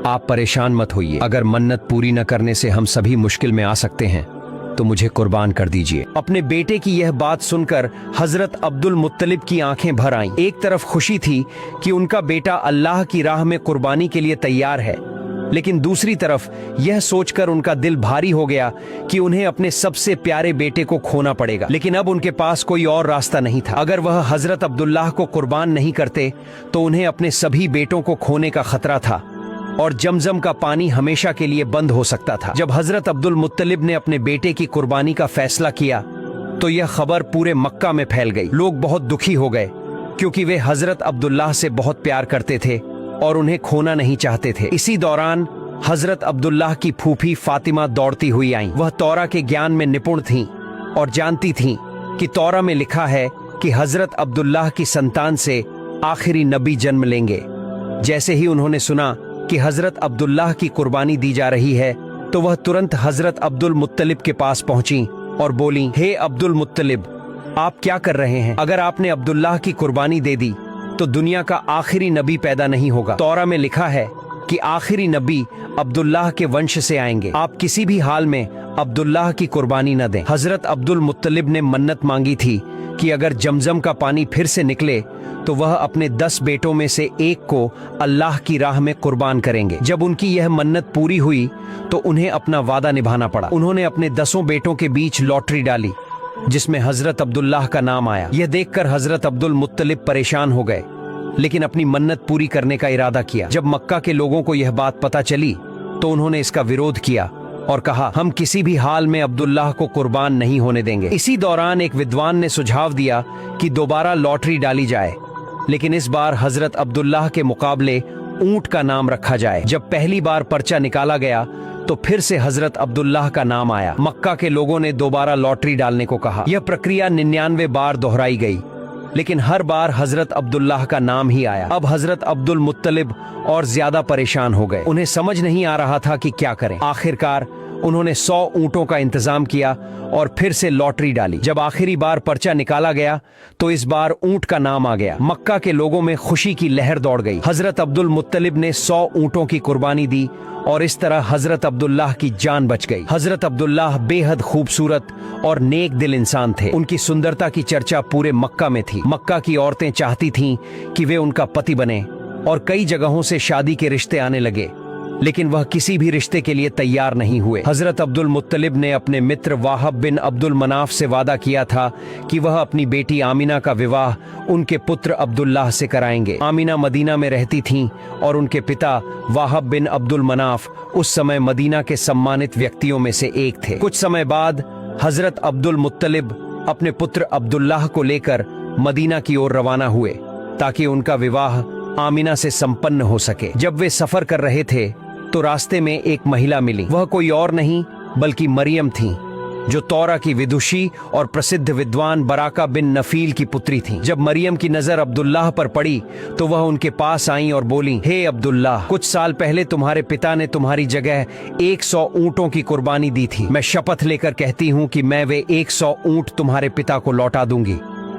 आप परेशान मत होइए। अगर मन्नत पूरी न करने से हम सभी मुश्किल में आ सकते हैं तो मुझे कुर्बान कर दीजिए। अपने बेटे की यह बात सुनकर हजरत अब्दुल मुत्तलिब की आंखें भर आईं। एक तरफ खुशी थी कि उनका बेटा अल्लाह की राह में कुर्बानी के लिए तैयार है, लेकिन दूसरी तरफ यह सोचकर उनका दिल भारी हो गया कि उन्हें अपने सबसे प्यारे बेटे को खोना पड़ेगा। लेकिन अब उनके पास कोई और रास्ता नहीं था। अगर वह हजरत अब्दुल्लाह को कुर्बान नहीं करते तो उन्हें अपने सभी बेटों को खोने का खतरा था और जमजम का पानी हमेशा के लिए बंद हो सकता था। जब हजरत अब्दुल मुत्तलिब ने अपने बेटे की कुर्बानी का फैसला किया तो यह खबर पूरे मक्का में फैल गई। लोग बहुत दुखी हो गए क्योंकि वे हजरत अब्दुल्लाह से बहुत प्यार करते थे और उन्हें खोना नहीं चाहते थे। इसी दौरान हजरत अब्दुल्लाह की फूफी फातिमा दौड़ती हुई आईं। वह तौरा के ज्ञान में निपुण थीं और जानती थीं कि तौरा में लिखा है कि हजरत अब्दुल्लाह की संतान से आखिरी नबी जन्म लेंगे। जैसे ही उन्होंने सुना कि हजरत अब्दुल्लाह की कुर्बानी दी जा रही है तो वह तुरंत हजरत अब्दुल मुत्तलिब के पास पहुंची और बोली, हे अब्दुल मुत्तलिब, आप क्या कर रहे हैं? अगर आपने अब्दुल्लाह की कुर्बानी दे दी तो दुनिया का आखिरी नबी पैदा नहीं होगा। तौरा में लिखा है कि आखिरी नबी अब्दुल्लाह के वंश से आएंगे। आप किसी भी हाल में अब्दुल्लाह की कुर्बानी न दें। हजरत अब्दुल मुत्तलिब ने मन्नत मांगी थी कि अगर जमजम का पानी फिर से निकले तो वह अपने 10 बेटों में से एक को अल्लाह की राह में कुर्बान करेंगे। जब उनकी यह मन्नत पूरी हुई तो उन्हें अपना वादा निभाना पड़ा। उन्होंने अपने 10 बेटों के बीच लॉटरी डाली जिसमें हजरत अब्दुल्लाह का नाम आया। यह देखकर हजरत अब्दुल मुत्तलिब परेशान हो गए, लेकिन अपनी मन्नत पूरी करने का इरादा किया। जब मक्का के लोगों को यह बात पता चली तो उन्होंने इसका विरोध किया और कहा, हम किसी भी हाल में अब्दुल्लाह को कुर्बान नहीं होने देंगे। इसी दौरान एक विद्वान ने सुझाव दिया कि दोबारा लॉटरी डाली जाए, लेकिन इस बार हजरत अब्दुल्लाह के मुकाबले ऊंट का नाम रखा जाए। जब पहली बार पर्चा निकाला गया तो फिर से हजरत अब्दुल्लाह का नाम आया। मक्का के लोगों ने दोबारा लॉटरी डालने को कहा। यह प्रक्रिया 99 बार दोहराई गई, लेकिन हर बार हजरत अब्दुल्लाह का नाम ही आया। अब हजरत अब्दुल मुत्तलिब और ज्यादा परेशान हो गए। उन्हें समझ नहीं आ रहा था कि क्या करें। आखिरकार उन्होंने 100 ऊंटों का इंतजाम किया और फिर से लॉटरी डाली। जब आखिरी बार पर्चा निकाला गया तो इस बार ऊंट का नाम आ गया। मक्का के लोगों में खुशी की लहर दौड़ गई। हजरत अब्दुल मुत्तलिब ने 100 ऊंटों की कुर्बानी दी और इस तरह हजरत अब्दुल्लाह की जान बच गई। हजरत अब्दुल्लाह बेहद खूबसूरत और नेक दिल इंसान थे। उनकी सुंदरता की चर्चा पूरे मक्का में थी। मक्का की औरतें चाहती थीं कि वे उनका पति बने और कई जगहों से शादी के रिश्ते आने लगे, लेकिन वह किसी भी रिश्ते के लिए तैयार नहीं हुए। हजरत अब्दुल मुत्तलिब ने अपने मित्र वाहब बिन अब्दुल मनाफ से वादा किया था कि वह अपनी बेटी आमिना का विवाह उनके पुत्र अब्दुल्लाह से कराएंगे। आमिना मदीना में रहती थीं और उनके पिता वाहब बिन अब्दुल मनाफ उस समय मदीना के सम्मानित व्यक्तियों में से एक थे। कुछ समय बाद हजरत अब्दुल मुत्तलिब अपने पुत्र अब्दुल्लाह को लेकर मदीना की ओर रवाना हुए ताकि उनका विवाह आमिना से संपन्न हो सके। जब वे सफर कर रहे थे तो रास्ते में एक महिला मिली। वह कोई और नहीं बल्कि मरियम थीं, जो तौरा की विदुषी और प्रसिद्ध विद्वान बराका बिन नफील की पुत्री थीं। जब मरियम की नजर अब्दुल्लाह पर पड़ी तो वह उनके पास आईं और बोली, हे अब्दुल्लाह, कुछ साल पहले तुम्हारे पिता ने तुम्हारी जगह 100 ऊंटों की कुर्बानी दी थी। मैं शपथ लेकर कहती हूँ कि मैं वे 100 ऊंट तुम्हारे पिता को लौटा दूंगी,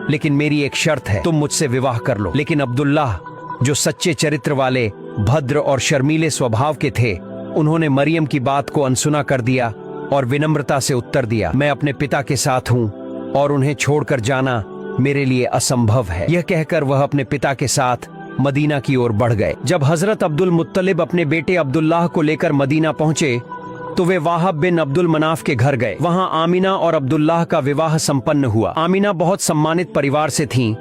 लेकिन मेरी एक शर्त है, तुम मुझसे विवाह कर लो। लेकिन अब्दुल्लाह, जो सच्चे चरित्र वाले, भद्र और शर्मीले स्वभाव के थे, उन्होंने मरियम की बात को अनसुना कर दिया और विनम्रता से उत्तर दिया, मैं अपने पिता के साथ हूँ और उन्हें छोड़कर जाना मेरे लिए असंभव है। यह कहकर वह अपने पिता के साथ मदीना की ओर बढ़ गए। जब हजरत अब्दुल मुत्तलिब अपने बेटे अब्दुल्लाह को लेकर मदीना पहुंचे तो वे वाहब बिन अब्दुल मनाफ के घर गए। वहां आमिना और अब्दुल्लाह का विवाह संपन्न हुआ। आमिना बहुत सम्मानित परिवार से थीं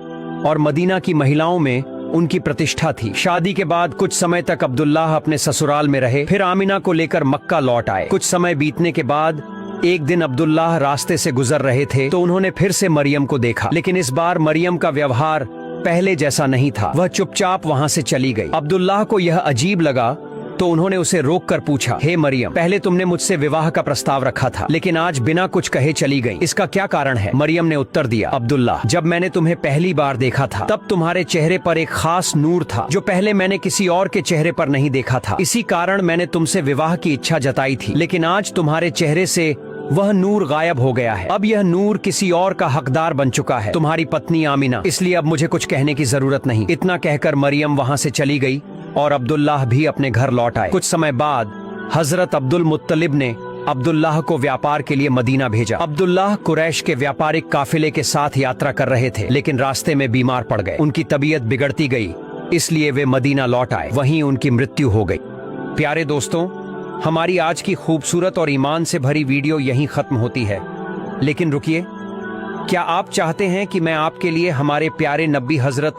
और मदीना की महिलाओं में उनकी प्रतिष्ठा थी। शादी के बाद कुछ समय तक अब्दुल्लाह अपने ससुराल में रहे, फिर आमिना को लेकर मक्का लौट आए। कुछ समय बीतने के बाद एक दिन अब्दुल्लाह रास्ते से गुजर रहे थे तो उन्होंने फिर से मरियम को देखा, लेकिन इस बार मरियम का व्यवहार पहले जैसा नहीं था। वह चुपचाप वहां से चली गई। अब्दुल्लाह को यह अजीब लगा तो उन्होंने उसे रोक कर पूछा, हे मरियम, पहले तुमने मुझसे विवाह का प्रस्ताव रखा था, लेकिन आज बिना कुछ कहे चली गई, इसका क्या कारण है? मरियम ने उत्तर दिया, अब्दुल्लाह, जब मैंने तुम्हें पहली बार देखा था तब तुम्हारे चेहरे पर एक खास नूर था जो पहले मैंने किसी और के चेहरे पर नहीं देखा था। इसी कारण मैंने तुमसे विवाह की इच्छा जताई थी, लेकिन आज तुम्हारे चेहरे से वह नूर गायब हो गया है। अब यह नूर किसी और का हकदार बन चुका है, तुम्हारी पत्नी आमिना, इसलिए अब मुझे कुछ कहने की जरूरत नहीं। इतना कहकर मरियम वहां से चली गई और अब्दुल्लाह भी अपने घर लौट आए। कुछ समय बाद हजरत अब्दुल मुत्तलिब ने अब्दुल्लाह को व्यापार के लिए मदीना भेजा। अब्दुल्लाह कुरैश के व्यापारिक काफिले के साथ यात्रा कर रहे थे, लेकिन रास्ते में बीमार पड़ गए। उनकी तबीयत बिगड़ती गई, इसलिए वे मदीना लौट आए। वहीं उनकी मृत्यु हो गई। प्यारे दोस्तों, हमारी आज की खूबसूरत और ईमान से भरी वीडियो यहीं खत्म होती है, लेकिन रुकिए, क्या आप चाहते हैं कि मैं आपके लिए हमारे प्यारे नबी हजरत